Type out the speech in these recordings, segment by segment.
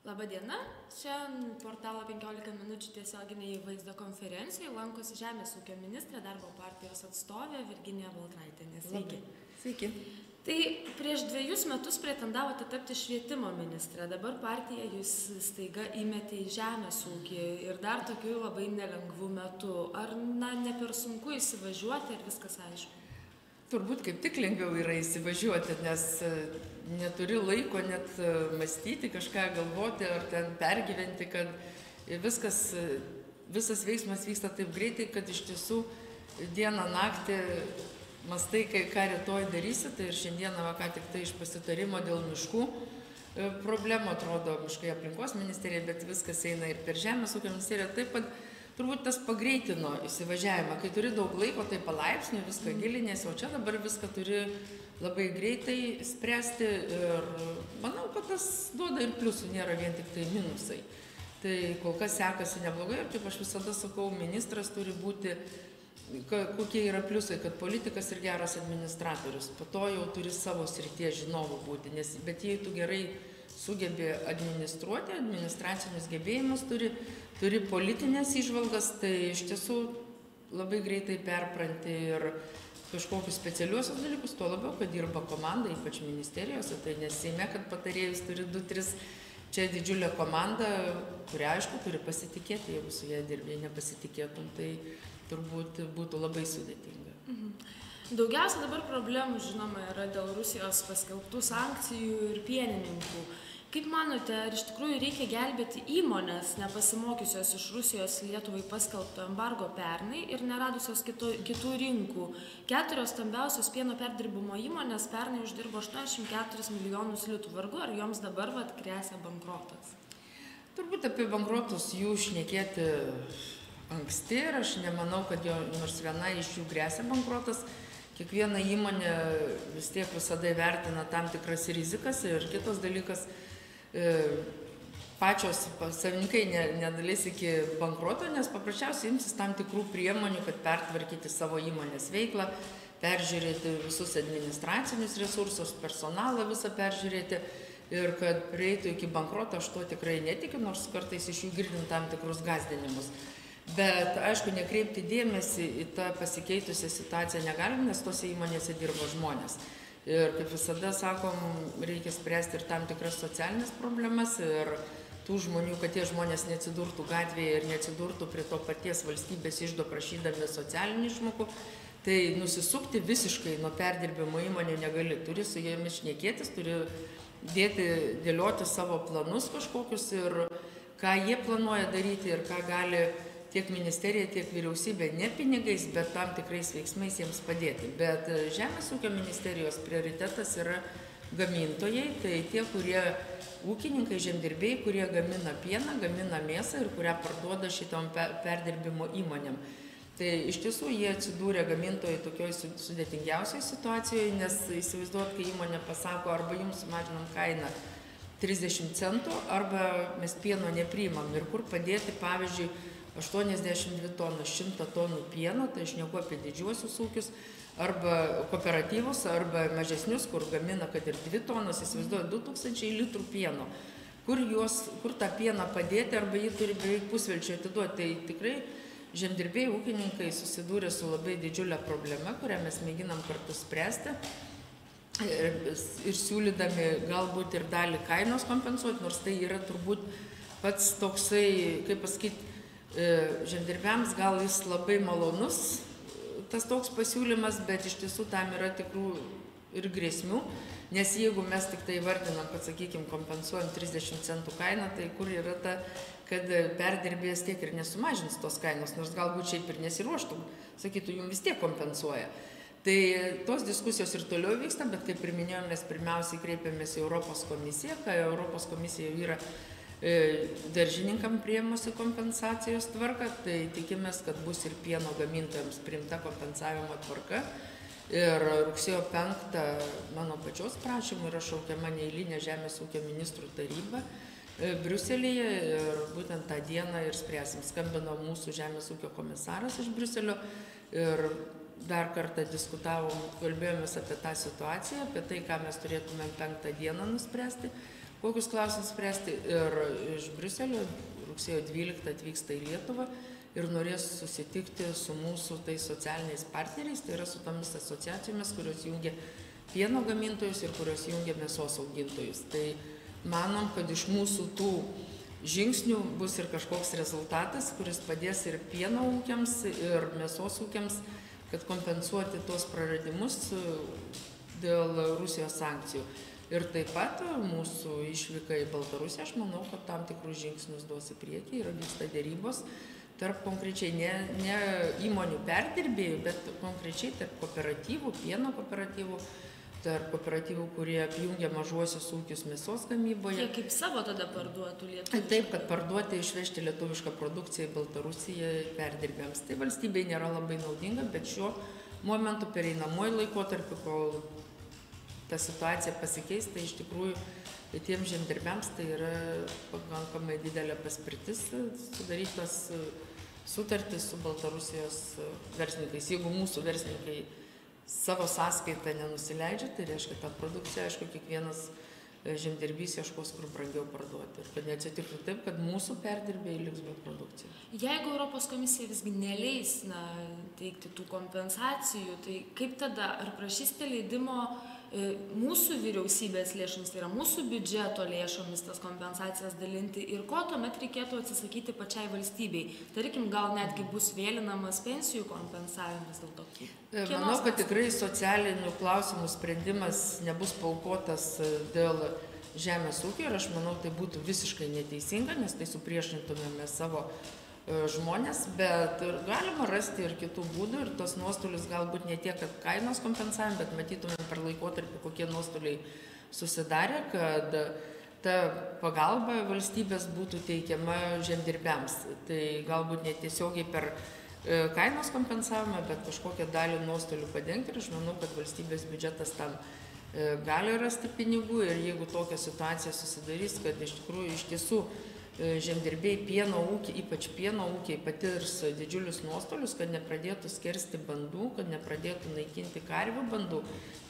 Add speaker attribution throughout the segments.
Speaker 1: Labą dieną. Šiandien portalo 15 minučių tiesioginiai vaizdo konferencijoje lankosi Žemės ūkio ministrė, darbo partijos atstovė Virginija Baltraitienė. Sveiki.
Speaker 2: Sveiki.
Speaker 1: Tai prieš 2 metus pretendavote tapti švietimo ministrė, dabar partija jūs staiga įmetė į žemės ūkį ir dar tokiu labai nelengvu metu. Ar ne per sunku įsivažiuoti, ar viskas aišku?
Speaker 2: Turbūt kaip tik lengviau yra įsivažiuoti, nes neturi laiko net mąstyti, kažką galvoti ar ten pergyventi, kad visas veiksmas vyksta taip greitai, kad iš tiesų dieną naktį mąstai, ką rytoj darysi. Tai ir šiandieną ką tik tai iš pasitarimo dėl miškų problemų, atrodo, miškai aplinkos ministerija, bet viskas eina ir per Žemės ūkio ministeriją. Taip pat turbūt tas pagreitino įsivažiavimą, kai turi daug laiko, tai palaipsniui viską gilinėsi, o čia dabar viską turi labai greitai spręsti ir manau, kad tas duoda ir pliusų, nėra vien tik tai minusai. Tai kol kas sekasi neblogai ir kaip aš visada sakau, ministras turi būti, kokie yra pliusai, kad politikas ir geras administratorius, po to jau turi savo srities žinovų būti, bet jei tu gerai sugebė administruoti, administracinius gebėjimus turi politinės įžvalgas, tai iš tiesų labai greitai perpranti ir kažkokius specialiuosius dalykus, tuo labiau, kad dirba komanda, ypač ministerijose, tai nesime, kad patarėjus turi 2-3, čia didžiulė komanda, kurią aišku turi pasitikėti, jeigu su ją dirbi, nepasitikėtum, tai turbūt būtų labai sudėtinga.
Speaker 1: Daugiausia dabar problemų, žinoma, yra dėl Rusijos paskelbtų sankcijų ir pienininkų. Kaip manote, ar iš tikrųjų reikia gelbėti įmonės, nepasimokiusios iš Rusijos Lietuvai paskelbto embargo pernai ir neradusios kitų rinkų? 4 stambiausios pieno perdirbimo įmonės pernai uždirbo 84 milijonus litų. Vargu, ar joms dabar gresia bankrotas?
Speaker 2: Turbūt apie bankrotus jų šnekėti anksti ir aš nemanau, kad nors viena iš jų gresia bankrotas. Kiekviena įmonė vis tiek visada įvertina tam tikras rizikas ir kitas dalykas, pačios savininkai nedalės iki bankroto, nes paprasčiausiai imsis tam tikrų priemonių, kad pertvarkyti savo įmonės veiklą, peržiūrėti visus administracinius resursus, personalą visą peržiūrėti ir kad prieitų iki bankroto, aš to tikrai netikiu, nors kartais iš jų girdim tam tikrus gąsdinimus. Bet, aišku, nekreipti dėmesį į tą pasikeitusią situaciją negalim, nes tose įmonėse dirba žmonės. Ir kaip visada sakom, reikia spręsti ir tam tikras socialinės problemas ir tų žmonių, kad tie žmonės neatsidurtų gatvėje ir neatsidurtų prie to paties valstybės iždo prašydami socialinių išmokų. Tai nusisukti visiškai nuo perdirbimo įmonių negali. Turi su jomis šnekėtis, turi dėlioti savo planus kažkokius ir ką jie planuoja daryti ir ką gali tiek ministerija, tiek vyriausybė, ne pinigais, bet tam tikrais veiksmais jiems padėti. Bet Žemės ūkio ministerijos prioritetas yra gamintojai, tai tie, kurie ūkininkai, žemdirbiai, kurie gamina pieną, gamina mėsą ir kurią parduoda šitom perdirbimo įmonėm. Tai iš tiesų jie atsidūrė gamintojai tokioj sudėtingiausiai situacijoje, nes įsivaizduot, kai įmonė pasako, arba jums sumažinam kainą 30 centų, arba mes pieno nepriimam ir kur padėti, pavyzdžiui, 82 tonas, 100 tonų pieno, tai aš neku apie didžiuosius ūkius, arba kooperatyvus, arba mažesnius, kur gamina, kad ir 2 tonas, įsivaizduoja 2000 litrų pieno. Kur tą pieną padėti, arba jį turi beveik pusvelčio atiduoti. Tai tikrai žemdirbiai, ūkininkai susidūrė su labai didžiulė problema, kurią mes mėginam kartu spręsti. Ir siūlydami galbūt ir dalį kainos kompensuoti, nors tai yra turbūt pats toksai, kaip pasakyti, žemdirbiams gal jis labai malonus, tas toks pasiūlymas, bet iš tiesų tam yra tikrų ir grėsmių, nes jeigu mes tik tai vardinam, kad, sakykime, kompensuojam 30 centų kainą, tai kur yra ta, kad perdirbėjas tiek ir nesumažins tos kainos, nors galbūt šiaip ir nesiruoštų, sakytų, jums vis tiek kompensuoja. Tai tos diskusijos ir toliau vyksta, bet kaip ir minėjom, mes pirmiausiai kreipiamės į Europos komisiją, kai Europos komisija jau yra daržininkam priėmusi kompensacijos tvarką, tai tikimės, kad bus ir pieno gamintojams priimta kompensavimo tvarka. Ir rugsėjo 5 mano pačios prašymų yra šaukiama neeilinė Žemės ūkio ministrų taryba Briuselyje ir būtent tą dieną ir spręsim. Skambino mūsų Žemės ūkio komisaras iš Briuselio ir dar kartą diskutavom, kalbėjomės apie tą situaciją, apie tai, ką mes turėtumėm 5 dieną nuspręsti, kokius klausimus spręsti. Ir iš Briuselio rugsėjo 12 atvyksta į Lietuvą ir norės susitikti su mūsų tais socialiniais partneriais, tai yra su tomis asociacijomis, kurios jungia pieno gamintojus ir kurios jungia mėsos augintojus. Tai manom, kad iš mūsų tų žingsnių bus ir kažkoks rezultatas, kuris padės ir pieno ūkiams, ir mėsos ūkiams, kad kompensuoti tuos praradimus dėl Rusijos sankcijų. Ir taip pat mūsų išvyka į Baltarusiją, aš manau, kad tam tikrus žingsnius duos į priekį ir vyksta dėrybos tarp konkrečiai ne įmonių perdirbėjų, bet konkrečiai tarp kooperatyvų, pieno kooperatyvų, tarp kooperatyvų, kurie apjungia mažuosius ūkius mėsos gamyboje.
Speaker 1: Jie kaip savo tada parduotų lietuvišką?
Speaker 2: Taip, kad parduoti, išvežti lietuvišką produkciją į Baltarusiją perdirbėms. Tai valstybei nėra labai naudinga, bet šiuo momentu pereinamuoju laikotarpiu, kol ta situacija pasikeis, tai iš tikrųjų tiems žemdirbiams tai yra pakankamai didelė paspirtis sudarytas sutartis su Baltarusijos verslininkais. Jeigu mūsų verslininkai savo sąskaitą nenusileidžia, tai reiškia tą produkciją, aišku, kiekvienas žemdirbys ieškos, kur brangiau parduoti. Ir kad neatsitiktų taip, kad mūsų perdirbėjai liks be produkcijos.
Speaker 1: Jeigu Europos komisija visgi neleis teikti tų kompensacijų, tai kaip tada, ar prašysite leidimo mūsų vyriausybės lėšomis, tai yra mūsų biudžeto lėšomis tas kompensacijas dalinti ir ko tuomet reikėtų atsisakyti pačiai valstybei? Tarkim, gal netgi bus vėlinamas pensijų kompensavimas dėl to.
Speaker 2: Manau, kad tikrai socialinių klausimų sprendimas nebus paukotas dėl žemės ūkio ir aš manau, tai būtų visiškai neteisinga, nes tai supriešintumėme savo žmonės, bet galima rasti ir kitų būdų ir tos nuostolius galbūt ne tiek, kad kainos kompensavim, bet matytumėm per laikotarpį, kokie nuostoliai susidarė, kad ta pagalba valstybės būtų teikiama žemdirbiams. Tai galbūt netiesiogiai per kainos kompensavimą, bet kažkokią dalį nuostolių padengti ir aš manau, kad valstybės biudžetas tam gali rasti pinigų ir jeigu tokia situacija susidarys, kad iš tiesų žemdirbiai pieno ūkiai, ypač pieno ūkiai patirs didžiulius nuostolius, kad nepradėtų skersti bandų, kad nepradėtų naikinti karvių bandų,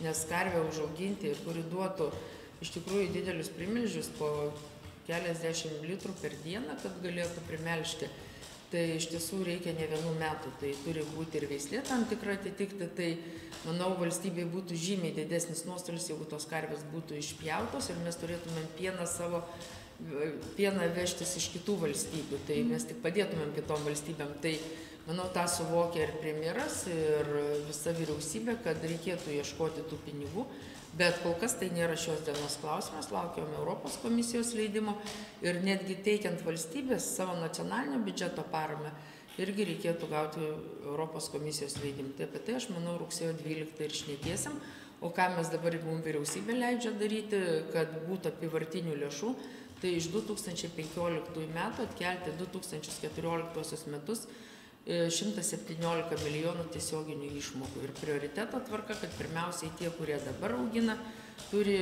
Speaker 2: nes karvę užauginti ir kuri duotų iš tikrųjų didelius primilžius po keliasdešimt litrų per dieną, kad galėtų primelžti. Tai iš tiesų reikia ne vienų metų, tai turi būti ir veislė tam tikra atitikti, tai manau valstybei būtų žymiai didesnis nuostolis, jeigu tos karvės būtų išpjautos ir mes turėtumėm pieną vežtis iš kitų valstybių, tai mes tik padėtumėm kitom valstybėm. Tai, manau, tą suvokia ir premjeras, ir visa vyriausybė, kad reikėtų ieškoti tų pinigų, bet kol kas tai nėra šios dienos klausimas, laukiam Europos komisijos leidimo ir netgi teikiant valstybės savo nacionalinio biudžeto paramą, irgi reikėtų gauti Europos komisijos leidimą. Tai apie tai, aš manau, rugsėjo 12 ir šnekėsim, o ką mes dabar mums vyriausybė leidžia daryti, kad būtų apyvartinių lėšų, tai iš 2015 metų atkelti 2014 metus 117 milijonų tiesioginių išmokų. Ir prioriteto tvarka, kad pirmiausiai tie, kurie dabar augina, turi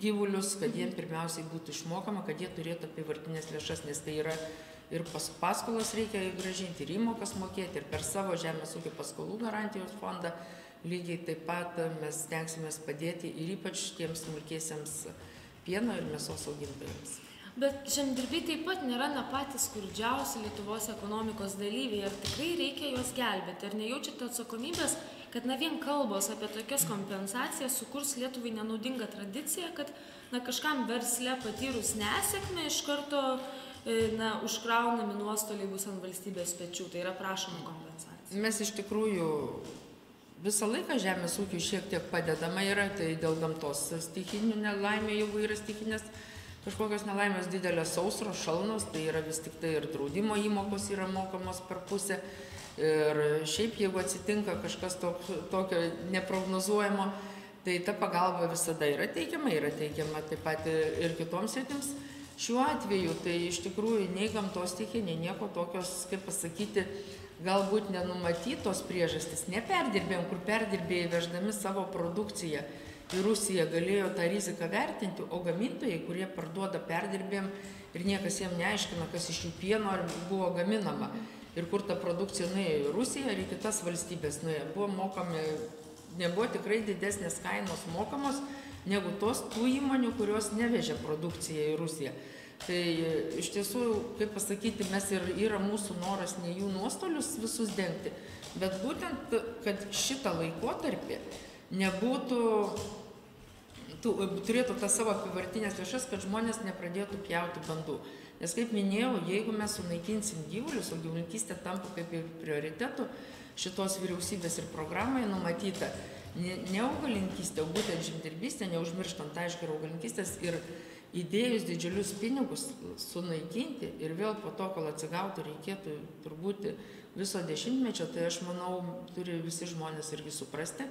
Speaker 2: gyvulius, kad jiems pirmiausiai būtų išmokama, kad jie turėtų apyvartinės lėšas, nes tai yra ir paskolas reikia grąžinti, ir įmokas mokėti, ir per savo žemės ūkio paskolų garantijos fondą lygiai taip pat mes stengsimės padėti ir ypač tiems smulkiesiems pieno ir mėsos augintojams.
Speaker 1: Bet žemdirbiai taip pat nėra patys skurdžiausi Lietuvos ekonomikos dalyviai, ar tikrai reikia juos gelbėti? Ar nejaučiate atsakomybės, kad vien kalbos apie tokias kompensacijas sukurs Lietuvai nenaudingą tradiciją, kad kažkam versle patyrus nesėkmę iš karto užkraunami nuostoliai bus ant valstybės pečių, tai yra prašoma kompensacija? Mes
Speaker 2: iš tikrųjų visą laiką žemės ūkiui šiek tiek padedama yra, tai dėl gamtos stichinių nelaimė, jeigu yra stichinės kažkokios nelaimės didelės sausros, šalnos, tai yra vis tik tai ir draudimo įmokos yra mokamos per pusę. Ir šiaip, jeigu atsitinka kažkas tokio neprognozuojamo, tai ta pagalba visada yra teikiama taip pat ir kitoms sritims. Šiuo atveju tai iš tikrųjų nei gamtos stichija, nei nieko tokios, kaip pasakyti, galbūt nenumatytos priežastys, neperdirbėjom, kur perdirbėjai veždami savo produkciją į Rusiją galėjo tą riziką vertinti, o gamintojai, kurie parduoda perdirbėjom ir niekas jiems neaiškina, kas iš jų pieno buvo gaminama ir kur ta produkcija nuėjo į Rusiją ir į kitas valstybės nuėjo. Nebuvo tikrai didesnės kainos mokamos negu tų įmonių, kurios nevežė produkciją į Rusiją. Tai iš tiesų, kaip pasakyti, mes yra mūsų noras ne jų nuostolius visus dengti, bet būtent, kad šitą laikotarpį nebūtų, turėtų tą savo apyvartinės lėšas, kad žmonės nepradėtų pjauti bandų. Nes kaip minėjau, jeigu mes sunaikinsim gyvulius, o gyvulininkystė tampa kaip ir prioritetu šitos vyriausybės ir programoje numatyta, ne augalininkystė, o būtent žemdirbystė, neužmirštant aišku ir augalininkystės, ir įdėjus didžiulius pinigus sunaikinti ir vėl po to, kol atsigautų, reikėtų turbūt viso dešimtmečio, tai aš manau, turi visi žmonės irgi suprasti,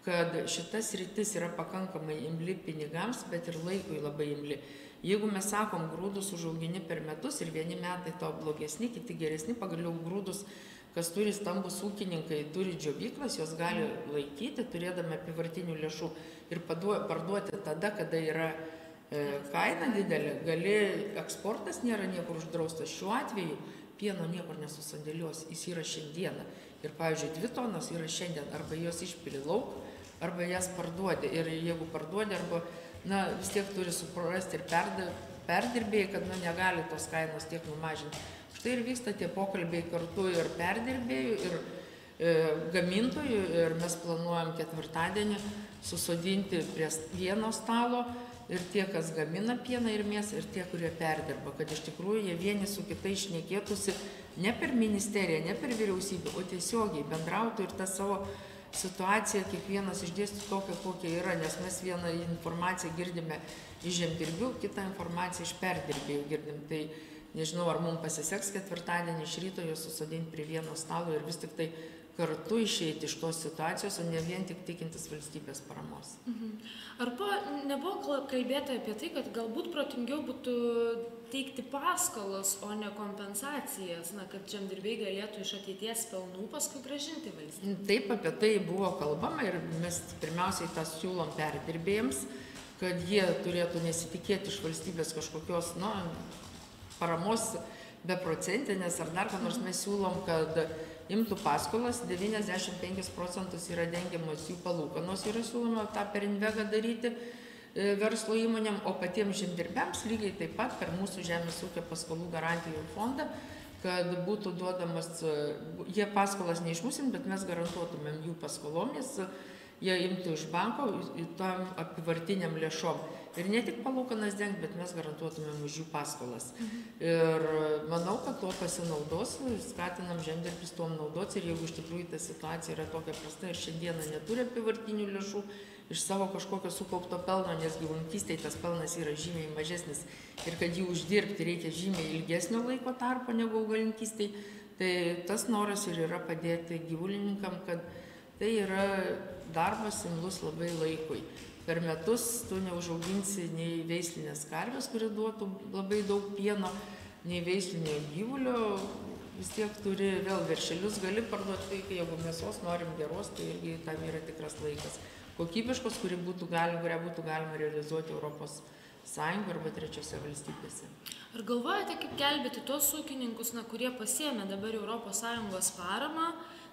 Speaker 2: kad šitas sritis yra pakankamai imli pinigams, bet ir laikui labai imli. Jeigu mes sakom, grūdus užaugini per metus ir vieni metai to blogesni, kiti geresni, pagaliau grūdus, kas turi stambus ūkininkai, turi džiovyklas, jos gali laikyti, turėdami apyvartinių lėšų ir parduoti tada, kada yra kaina didelė, eksportas nėra niekur uždraustas. Šiuo atveju pieno niekur nesusandėlios, jis yra šiandieną. Ir pavyzdžiui, 2 tonos yra šiandien, arba jos išpili lauk, arba jas parduodi. Ir jeigu parduodi, arba vis tiek turi suprasti ir perdirbėjai, kad negali tos kainos tiek numažinti. Štai ir vyksta tie pokalbiai kartu ir perdirbėjų, ir gamintojų, ir mes planuojam ketvirtadienį susodinti prie vieno stalo ir tie, kas gamina pieną ir mėsą, ir tie, kurie perdirba, kad iš tikrųjų jie vieni su kitais šnekėtųsi ne per ministeriją, ne per vyriausybę, o tiesiogiai bendrautų ir tą savo situaciją kiekvienas išdėstytų tokią, kokia yra, nes mes vieną informaciją girdime iš žemdirbių, kitą informaciją iš perdirbėjų girdim. Tai nežinau, ar mums pasiseks ketvirtadienį iš ryto juos susodinti prie vieno stalo ir vis tik tai kartu išeiti iš tos situacijos, o ne vien tik tikintis valstybės paramos.
Speaker 1: Ar nebuvo kalbėta apie tai, kad galbūt protingiau būtų teikti paskolas, o ne kompensacijas, kad žemdirbiai galėtų iš ateities pelnų paskui grąžinti valstybę?
Speaker 2: Taip, apie tai buvo kalbama ir mes pirmiausiai tą siūlom perdirbėjams, kad jie turėtų nesitikėti iš valstybės kažkokios paramos beprocentinės ar dar ką nors. Mes siūlom, kad imtų paskolas, 95% yra dengiamos jų palūkanos, yra siūloma tą per Invegą daryti verslo įmonėm, o patiems žemdirbiams lygiai taip pat per mūsų Žemės ūkio paskolų garantijų fondą, kad būtų duodamas, jie paskolas neišmusim, bet mes garantuotumėm jų paskolomis, jie imtų iš banko tom apyvartiniam lėšom. Ir ne tik palūkanas dengt, bet mes garantuotumėm už jų paskolas. Ir manau, kad tuo pasinaudos, skatinam žemdirbius tuom naudotis ir jeigu iš tikrųjų ta situacija yra tokia prasta ir šiandieną neturi apyvartinių lėšų iš savo kažkokio sukaupto pelno, nes gyvulininkystėje tas pelnas yra žymiai mažesnis ir kad jį uždirbti reikia žymiai ilgesnio laiko tarpo negu augalininkystėje, tai tas noras ir yra padėti gyvulininkam, kad tai yra darbas imlus labai laikui. Per metus tu neužauginsi nei veislinės karvės, kuri duotų labai daug pieno, nei veislinio gyvulio, vis tiek turi vėl veršelius, gali parduoti, jeigu mėsos norim geros, tai irgi tam yra tikras laikas. Kokybiškos, kurią būtų galima realizuoti Europos Sąjungoje arba trečiose valstybėse.
Speaker 1: Ar galvojate, kaip gelbėti tuos ūkininkus, kurie pasiėmė dabar Europos Sąjungos paramą,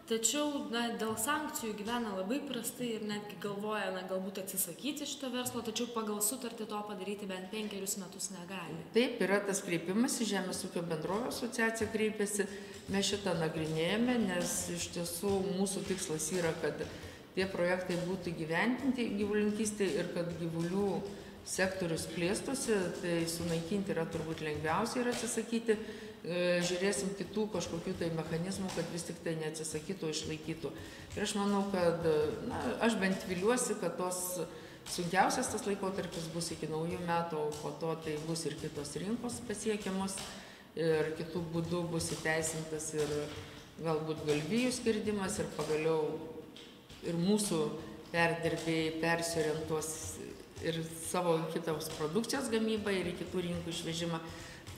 Speaker 1: tačiau dėl sankcijų gyvena labai prastai ir netgi galvoja galbūt atsisakyti šito verslo, tačiau pagal sutartį to padaryti bent 5 metus negali?
Speaker 2: Taip, yra tas kreipimas, Žemės ūkio bendrovių asociacija kreipėsi, mes šitą nagrinėjame, nes iš tiesų mūsų tikslas yra, kad tie projektai būtų gyventinti gyvulininkystėje ir kad gyvulių sektorius plėstųsi, tai sunaikinti yra turbūt lengviausia ir atsisakyti. Žiūrėsim kitų kažkokių tai mechanizmų, kad vis tik tai neatsisakytų, išlaikytų. Ir aš manau, kad, aš bent viliuosi, kad tos sunkiausias tas laikotarpis bus iki naujų metų, o po to tai bus ir kitos rinkos pasiekiamos ir kitų būdų bus įteisintas ir galbūt galvijų skirdimas ir pagaliau ir mūsų perdirbėjai persiorientuos ir savo kitos produkcijos gamybą ir į kitų rinkų išvežimą.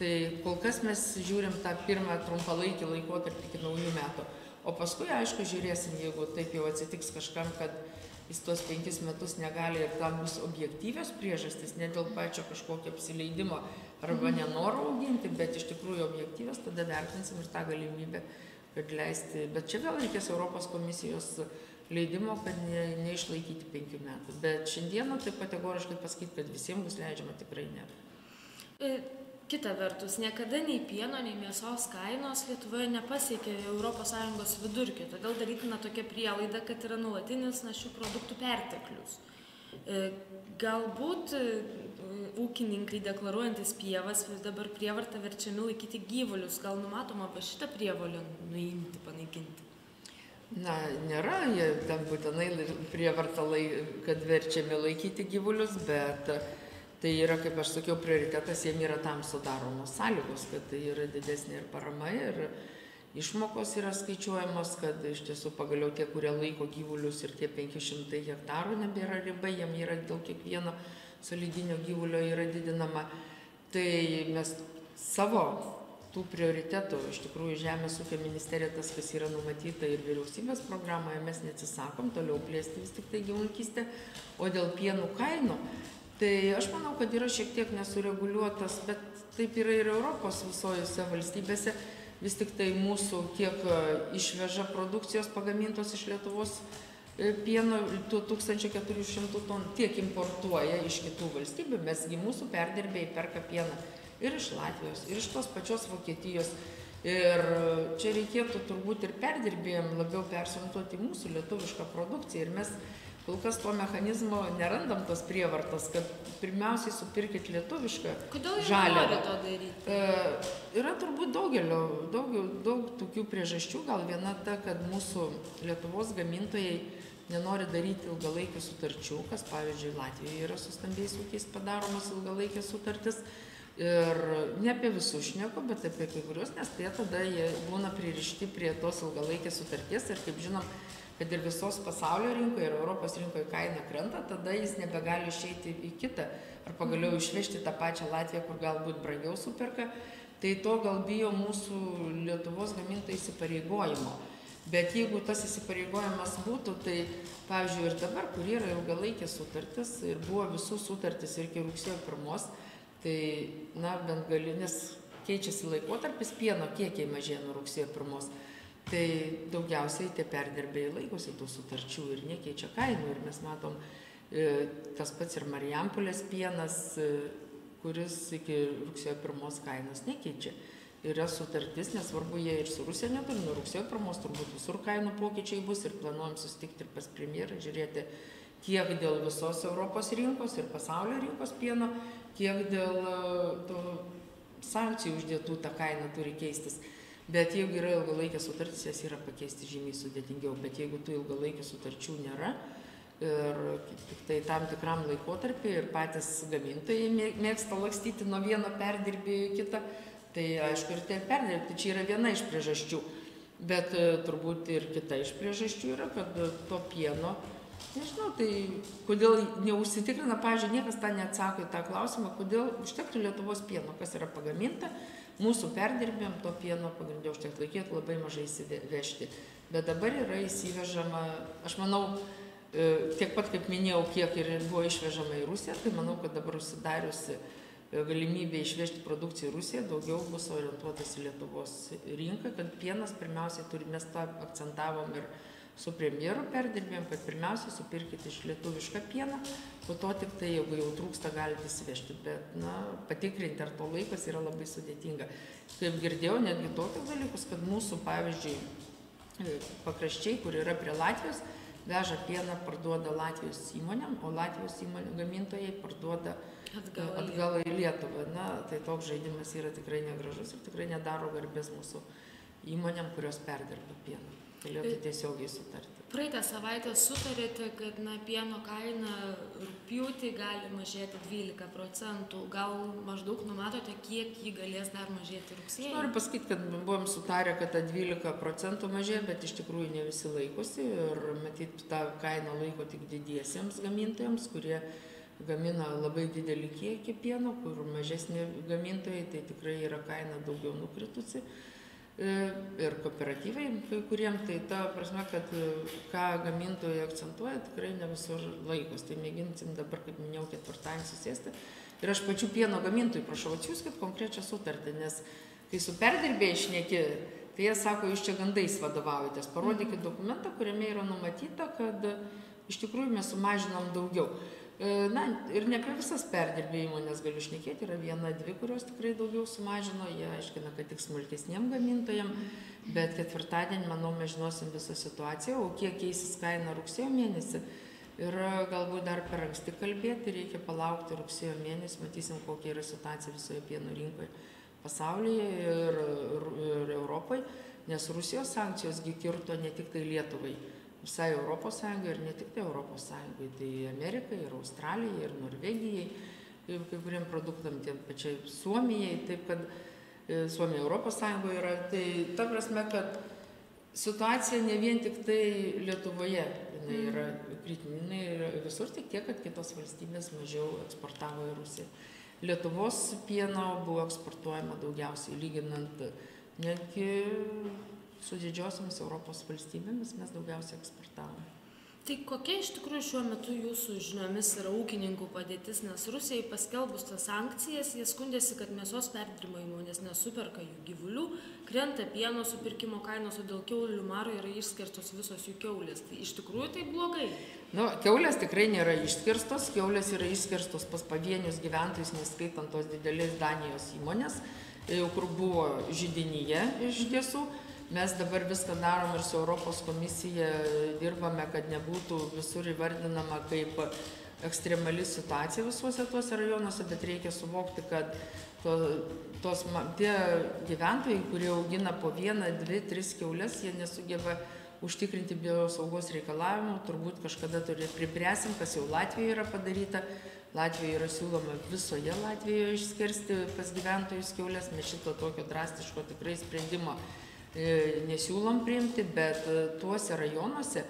Speaker 2: Tai kol kas mes žiūrim tą pirmą trumpalaikį laikotarpį iki naujų metų. O paskui, aišku, žiūrėsim, jeigu taip jau atsitiks kažkam, kad jis tuos 5 metus negali ir tam bus objektyvios priežastys, ne dėl pačio kažkokio apsileidimo arba nenoro auginti, bet iš tikrųjų objektyvios, tada vertinsim ir tą galimybę, kad leisti. Bet čia vėl reikės Europos komisijos leidimo, kad neišlaikyti 5 metų. Bet šiandieną taip kategoriškai pasakyti, kad visiems bus leidžiama, tikrai nėra.
Speaker 1: Kita vertus, niekada nei pieno, nei mėsos kainos Lietuvoje nepasiekė ES vidurkio, todėl darytina tokia prielaida, kad yra nuolatinis šių produktų perteklius. Galbūt ūkininkai deklaruojantis pievas dabar prievarta verčiami laikyti gyvulius, gal numatoma šitą prievolę nuimti, panaikinti?
Speaker 2: Na, nėra, jie ten būtinai prievarta, kad verčiami laikyti gyvulius, bet tai yra, kaip aš sakiau, prioritetas, jiem yra tam sudaromos sąlygos, kad tai yra didesnė ir parama, ir išmokos yra skaičiuojamos, kad iš tiesų pagaliau tie, kurie laiko gyvulius ir tie 500 hektarų nebėra riba, jiem yra dėl kiekvieno solidinio gyvulio yra didinama. Tai mes savo tų prioritetų, iš tikrųjų Žemės ūkio ministerija, tas, kas yra numatyta ir vyriausybės programoje, mes neatsisakom toliau plėsti vis tik tai gyvulininkystę, o dėl pienų kainų, tai aš manau, kad yra šiek tiek nesureguliuotas, bet taip yra ir Europos visojose valstybėse. Vis tik tai mūsų tiek išveža produkcijos pagamintos iš Lietuvos pieno 1400 tonų, tiek importuoja iš kitų valstybių. Mesgi mūsų perdirbėjai perka pieną ir iš Latvijos, ir iš tos pačios Vokietijos. Ir čia reikėtų turbūt ir perdirbėjams labiau persiorientuoti mūsų lietuvišką produkciją. Ir mes kol kas to mechanizmo nerandam, tos prievartos, kad pirmiausiai supirkit lietuvišką žaliavą.
Speaker 1: Kodėl jie nori to daryti?
Speaker 2: Yra turbūt daug tokių priežasčių. Gal viena ta, kad mūsų Lietuvos gamintojai nenori daryti ilgalaikių sutarčių, kas pavyzdžiui Latvijoje yra su stambiais ūkiais padaromas ilgalaikės sutartis. Ir ne apie visus šneku, bet apie kai kurios, nes tai tada jie būna pririšti prie tos ilgalaikės sutarties ir kaip žinom, kad ir visos pasaulio rinkoje ir Europos rinkoje kaina krenta, tada jis nebegali išeiti į kitą ar pagaliau išvežti tą pačią Latviją, kur galbūt brangiau superka. Tai to gal bijo mūsų Lietuvos gamintojų įsipareigojimo. Bet jeigu tas įsipareigojimas būtų, tai pavyzdžiui ir dabar, kur yra ilgalaikės sutartis ir buvo visų sutartis ir iki rugsėjo 1, tai bent galinis keičiasi laikotarpis, pieno kiekiai mažėja nuo rugsėjo 1. Tai daugiausiai tie perdirbėjai laikosi tų sutarčių ir nekeičia kainų. Ir mes matom tas pats ir Marijampolės pienas, kuris iki rugsėjo 1 kainos nekeičia. Yra sutartis, nesvarbu, jie ir su Rusija neturi, nuo rugsėjo 1 turbūt visur kainų pokyčiai bus ir planuojam susitikti ir pas premjerą, žiūrėti tiek dėl visos Europos rinkos ir pasaulio rinkos pieno, tiek dėl sankcijų uždėtų ta kaina turi keistis. Bet jeigu yra ilgalaikės sutartys, jas yra pakeisti žymiai sudėtingiau. Bet jeigu tų ilgalaikės sutarčių nėra ir tik tai tam tikram laikotarpį ir patys gamintojai mėgsta lakstyti nuo vieno perdirbėjo į kitą, tai aišku ir tie perdirbti, čia yra viena iš priežasčių. Bet turbūt ir kita iš priežasčių yra, kad to pieno, nežinau, tai kodėl neužsitikrina, pavyzdžiui, niekas tą neatsako į tą klausimą, kodėl užtektų Lietuvos pieno, kas yra pagaminta. Mūsų perdirbėm to pieno pagrindė užtekti, reikėtų labai mažai įsivežti. Bet dabar yra įsivežama, aš manau, tiek pat kaip minėjau, kiek ir buvo išvežama į Rusiją, tai manau, kad dabar užsidariusi galimybė išvežti produkciją į Rusiją, daugiau bus orientuotas į Lietuvos rinką, kad pienas pirmiausiai turi, mes tą akcentavom ir su premjeru perdirbėm, kad pirmiausiai supirkite iš lietuvišką pieną, po to tik tai, jeigu jau trūksta, galite įsivežti. Bet, patikrinti, ar to laikas yra labai sudėtinga. Kaip girdėjau, netgi tokius dalykus, kad mūsų, pavyzdžiui, pakraščiai, kur yra prie Latvijos, veža pieną, parduoda Latvijos įmonėm, o Latvijos įmonių gamintojai parduoda atgal į Lietuvą. Tai toks žaidimas yra tikrai negražus ir tikrai nedaro garbės mūsų įmonėm, kurios perdirba pieną. Galėtų tiesiogiai sutarti.
Speaker 1: Praeitą savaitę sutarėte, kad pieno kaina rugpjūtį gali mažėti 12%. Gal maždaug numatote, kiek jį galės dar mažėti rugsėjį?
Speaker 2: Noriu pasakyti, kad buvom sutarę, kad ta 12% mažėja, bet iš tikrųjų ne visi laikosi ir matyt tą kainą laiko tik didiesiems gamintojams, kurie gamina labai didelį kiekį pieno, kur mažesni gamintojai, tai tikrai yra kaina daugiau nukritusi. Ir kooperatyvai kai kuriem, tai ta prasme, kad ką gamintojai akcentuoja, tikrai ne visur laikos. Tai mėginsim dabar, kaip minėjau, ketvirtadienį susėsti. Ir aš pačių pieno gamintojų prašau, atsiųskit konkrečią sutartį, nes kai su perdirbėjai šneki, Tai jie sako, jūs čia gandais vadovaujatės, parodykit dokumentą, kuriame yra numatyta, kad iš tikrųjų mes sumažinom daugiau. Na, ir ne apie visas perdirbėjų įmonės galiu šnekėti, yra viena, dvi, kurios tikrai daugiau sumažino, jie aiškina, kad tik smulkesniem gamintojam, bet ketvirtadienį, manau, mes žinosim visą situaciją, o kiek keisis kaina rugsėjo mėnesį, ir galbūt dar per anksti kalbėti, reikia palaukti rugsėjo mėnesį, matysim, kokia yra situacija visoje pieno rinkoje pasaulyje ir Europoje, nes Rusijos sankcijosgi kirto ne tik tai Lietuvai, visai Europos Sąjungai ir ne tik tai Europos Sąjungai, tai Amerikai ir Australijai ir Norvegijai, kai kuriem produktam, tiem pačiai Suomijai, taip kad Suomija Europos Sąjungoje yra, tai ta prasme, kad situacija ne vien tik tai Lietuvoje, jinai yra kritinė, jinai yra visur, tik tiek, kad kitos valstybės mažiau eksportavo į Rusiją. Lietuvos pieno buvo eksportuojama daugiausiai, lyginant netgi su didžiosiamis Europos valstybėmis mes daugiausiai eksportavome.
Speaker 1: Tai kokia iš tikrųjų šiuo metu jūsų žiniomis yra ūkininkų padėtis, nes Rusijai paskelbus tas sankcijas, jie skundėsi, kad mėsos perdirbimo įmonės nesuperka jų gyvulių, krenta pieno supirkimo kainos, o dėl kiaulių maro yra išskirstos visos jų kiaulės. Tai iš tikrųjų tai blogai?
Speaker 2: Nu, kiaulės tikrai nėra išskirstos, kiaulės yra išskirstos pas pavienius gyventojus, neskaitant tos didelės Danijos įmonės, kur buvo židinyje iš tiesų. Mes dabar viską darom ir su Europos komisija dirbame, kad nebūtų visur įvardinama kaip ekstremali situacija visuose tuose rajonuose, bet reikia suvokti, kad tie gyventojai, kurie augina po 1, 2, 3 kiaulės, jie nesugeba užtikrinti biosaugos reikalavimų, turbūt kažkada pripresim, kas jau Latvijoje yra padaryta. Latvijoje yra siūloma visoje Latvijoje išskirsti pas gyventojus kiaulės, mes šito tokio drastiško tikrai sprendimo nesiūlom priimti, bet tuose rajonuose,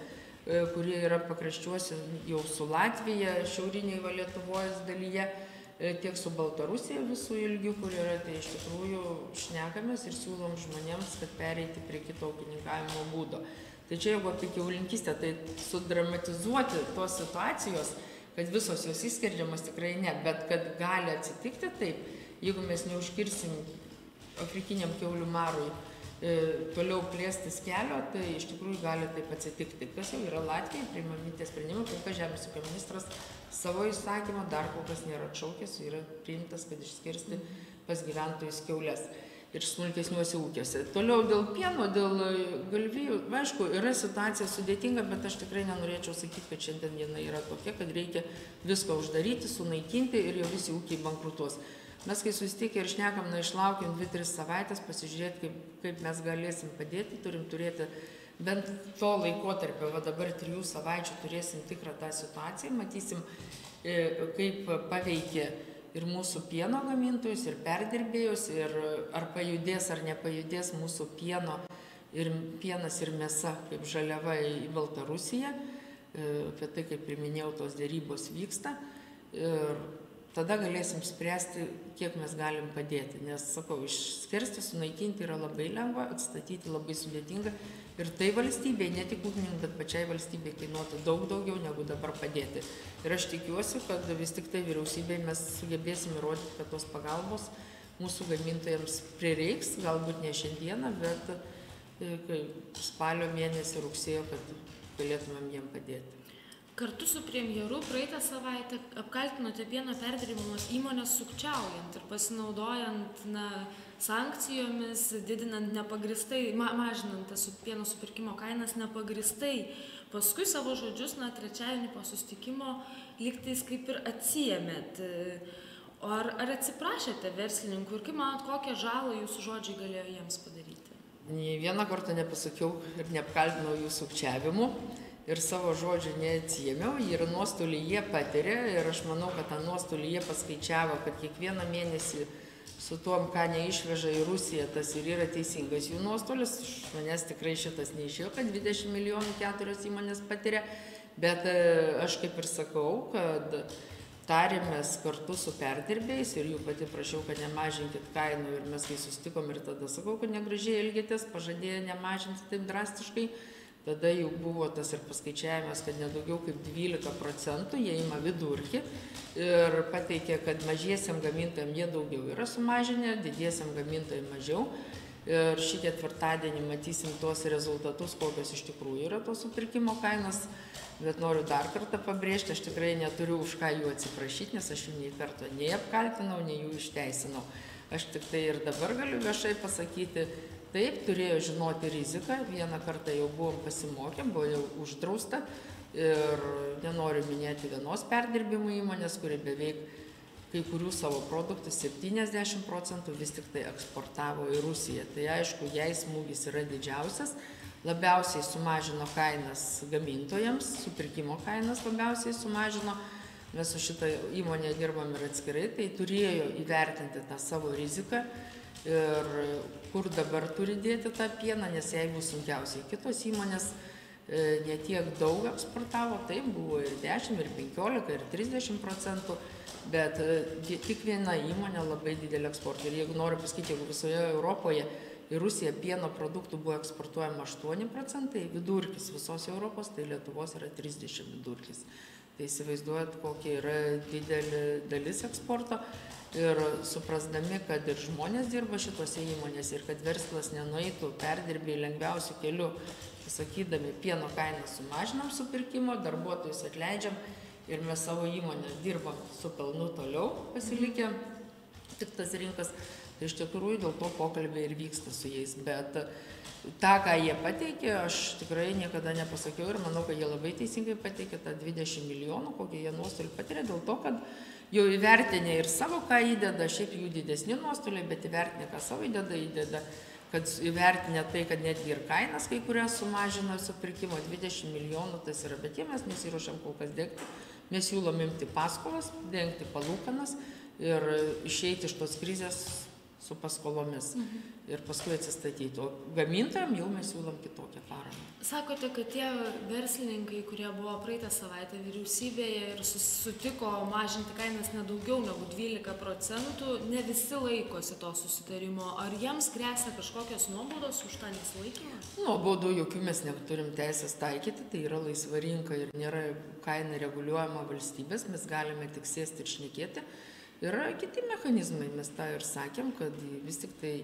Speaker 2: kurie yra pakraščiuose jau su Latvija, šiaurinėje Lietuvos dalyje, tiek su Baltarusija visų ilgių, kur yra, tai iš tikrųjų šnekamės ir siūlom žmonėms, kad pereiti prie kito ūkininkavimo būdo. Tai čia jeigu apie kiaulinkystę, tai sudramatizuoti tos situacijos, kad visos jos įskerdžiamas tikrai ne, bet kad gali atsitikti taip, jeigu mes neužkirsim afrikiniam kiaulių marui toliau plėstis kelio, tai iš tikrųjų gali taip atsitikti. Kas jau yra Latvijai, priimami tie sprendimai, kol kas Žemės ūkio ministras savo įsakymą dar kol kas nėra atšaukęs, yra priimtas, kad išskirsti pas gyventojus kiaulės ir smulkesniuose ūkiuose. Toliau dėl pieno, dėl galvijų, aišku, yra situacija sudėtinga, bet aš tikrai nenorėčiau sakyti, kad šiandien diena yra tokia, kad reikia viską uždaryti, sunaikinti ir jau visi ūkiai bankrutuos. Mes, kai susitikę ir šnekam, išlaukiam 2-3 savaitės, pasižiūrėti, kaip mes galėsim padėti, turim turėti bent to laikotarpio, va dabar 3 savaičių turėsim tikrą tą situaciją, matysim, kaip paveikė ir mūsų pieno gamintojus, ir perdirbėjus, ir ar pajudės ar nepajudės mūsų pienas ir mėsa kaip žaliava į Baltarusiją, apie tai, kaip priminėjau, tos dėrybos vyksta. Ir tada galėsim spręsti, kiek mes galim padėti, nes, sakau, išskirsti, sunaikinti yra labai lengva, atstatyti labai sudėtinga ir tai valstybei, ne tik ūkininkui, bet pačiai valstybei kainuotų daug daugiau negu dabar padėti. Ir aš tikiuosi, kad vis tik tai vyriausybei mes sugebėsim įrodyti, kad tos pagalbos mūsų gamintojams prireiks, galbūt ne šiandieną, bet spalio mėnesį, rugsėjo, kad galėtumėm jiem padėti.
Speaker 1: Kartu su premjeru praeitą savaitę apkaltinote pieno perdirbimo įmonės sukčiaujant ir pasinaudojant sankcijomis, didinant nepagristai, mažinant tas pieno supirkimo kainas nepagristai. Paskui savo žodžius, trečiadienį po susitikimo lygtais kaip ir atsiėmėt. Ar atsiprašėte verslininkų ir kaip manot, kokią žalą jūsų žodžiai galėjo jiems padaryti?
Speaker 2: Nei vieną kartą nepasakiau ir neapkaltinau jų sukčiavimu. Ir savo žodžių neatsijėmiau, ir nuostolį jie patiria ir aš manau, kad tą nuostolį jie paskaičiavo, kad kiekvieną mėnesį su tuom, ką neišveža į Rusiją, tas ir yra teisingas jų nuostolis. Manęs tikrai šitas neišėjo, kad 20 milijonų 4 įmonės patiria, bet aš kaip ir sakau, kad tarėmės kartu su perdirbėjais ir jų pati prašiau, kad nemažinkit kainų ir mes kai susitikom ir tada sakau, kad negražiai elgėtės, pažadėjo nemažinti taip drastiškai. Tada jau buvo tas ir paskaičiavimas, kad nedaugiau kaip 12%, jie ima vidurkį ir pateikė, kad mažiesiam gamintojam jie daugiau yra sumažinę, didiesiam gamintojam mažiau. ir šį ketvirtadienį matysim tuos rezultatus, kokios iš tikrųjų yra tos supirkimo kainos. Bet noriu dar kartą pabrėžti, aš tikrai neturiu už ką jų atsiprašyti, nes aš jų nei karto nei apkaltinau, nei jų išteisinau. Aš tik tai ir dabar galiu viešai pasakyti, taip, turėjo žinoti riziką, vieną kartą jau buvom pasimokę, buvo jau uždrausta ir nenoriu minėti vienos perdirbimo įmonės, kuri beveik kai kurių savo produktų 70% vis tik tai eksportavo į Rusiją. Tai aišku, jai smūgis yra didžiausias, labiausiai sumažino kainas gamintojams, supirkimo kainas labiausiai sumažino. Mes su šitą įmonę dirbam ir atskirai, tai turėjo įvertinti tą savo riziką ir kur dabar turi dėti tą pieną, nes jai bus sunkiausiai. Kitos įmonės ne tiek daug eksportavo, taip buvo ir 10, ir 15, ir 30%, bet tik viena įmonė labai didelį eksportą. Ir jeigu noriu pasakyti, jeigu visoje Europoje į Rusiją pieno produktų buvo eksportuojama 8%, vidurkis visos Europos, tai Lietuvos yra 30 vidurkis. Tai įsivaizduojat, kokia yra didelė dalis eksporto ir suprasdami, kad ir žmonės dirba šitose įmonėse ir kad verslas nenueitų perdirbėjai lengviausių kelių, sakydami, pieno kainą sumažinam supirkimo, darbuotojus atleidžiam ir mes savo įmonę dirbam su pelnu toliau pasilikę tik tas rinkas, tai iš tikrųjų dėl to pokalbiai ir vyksta su jais. Bet tą, ką jie pateikė, aš tikrai niekada nepasakiau ir manau, kad jie labai teisingai pateikė tą 20 milijonų, kokie jie nuostolį patiria, dėl to, kad jau įvertinė ir savo, ką įdeda, šiaip jų didesni nuostoliai, bet įvertinė, ką savo įdeda, kad įvertinė tai, kad netgi ir kainas kai kurias sumažino supirkimo 20 milijonų, tas yra, bet jie mes nesiruošiam kol kas dengti, mes siūlom imti paskolas, dengti palūkanas ir išeiti iš tos krizės su paskolomis ir paskui atsistatyti. O gamintojams jau mes siūlom kitokią paramą.
Speaker 1: Sakote, kad tie verslininkai, kurie buvo praeitą savaitę vyriausybėje ir sutiko mažinti kainas nedaugiau negu 12%, ne visi laikosi to susitarimo. Ar jiems gresia kažkokios nuobaudos už tą nesilaikymą?
Speaker 2: Nuobaudų jokių mes neturim teisės taikyti, tai yra laisva rinka ir nėra kaina reguliuojama valstybės, mes galime tik sėsti ir šnekėti. Yra kiti mechanizmai, mes tą ir sakėm, kad vis tik tai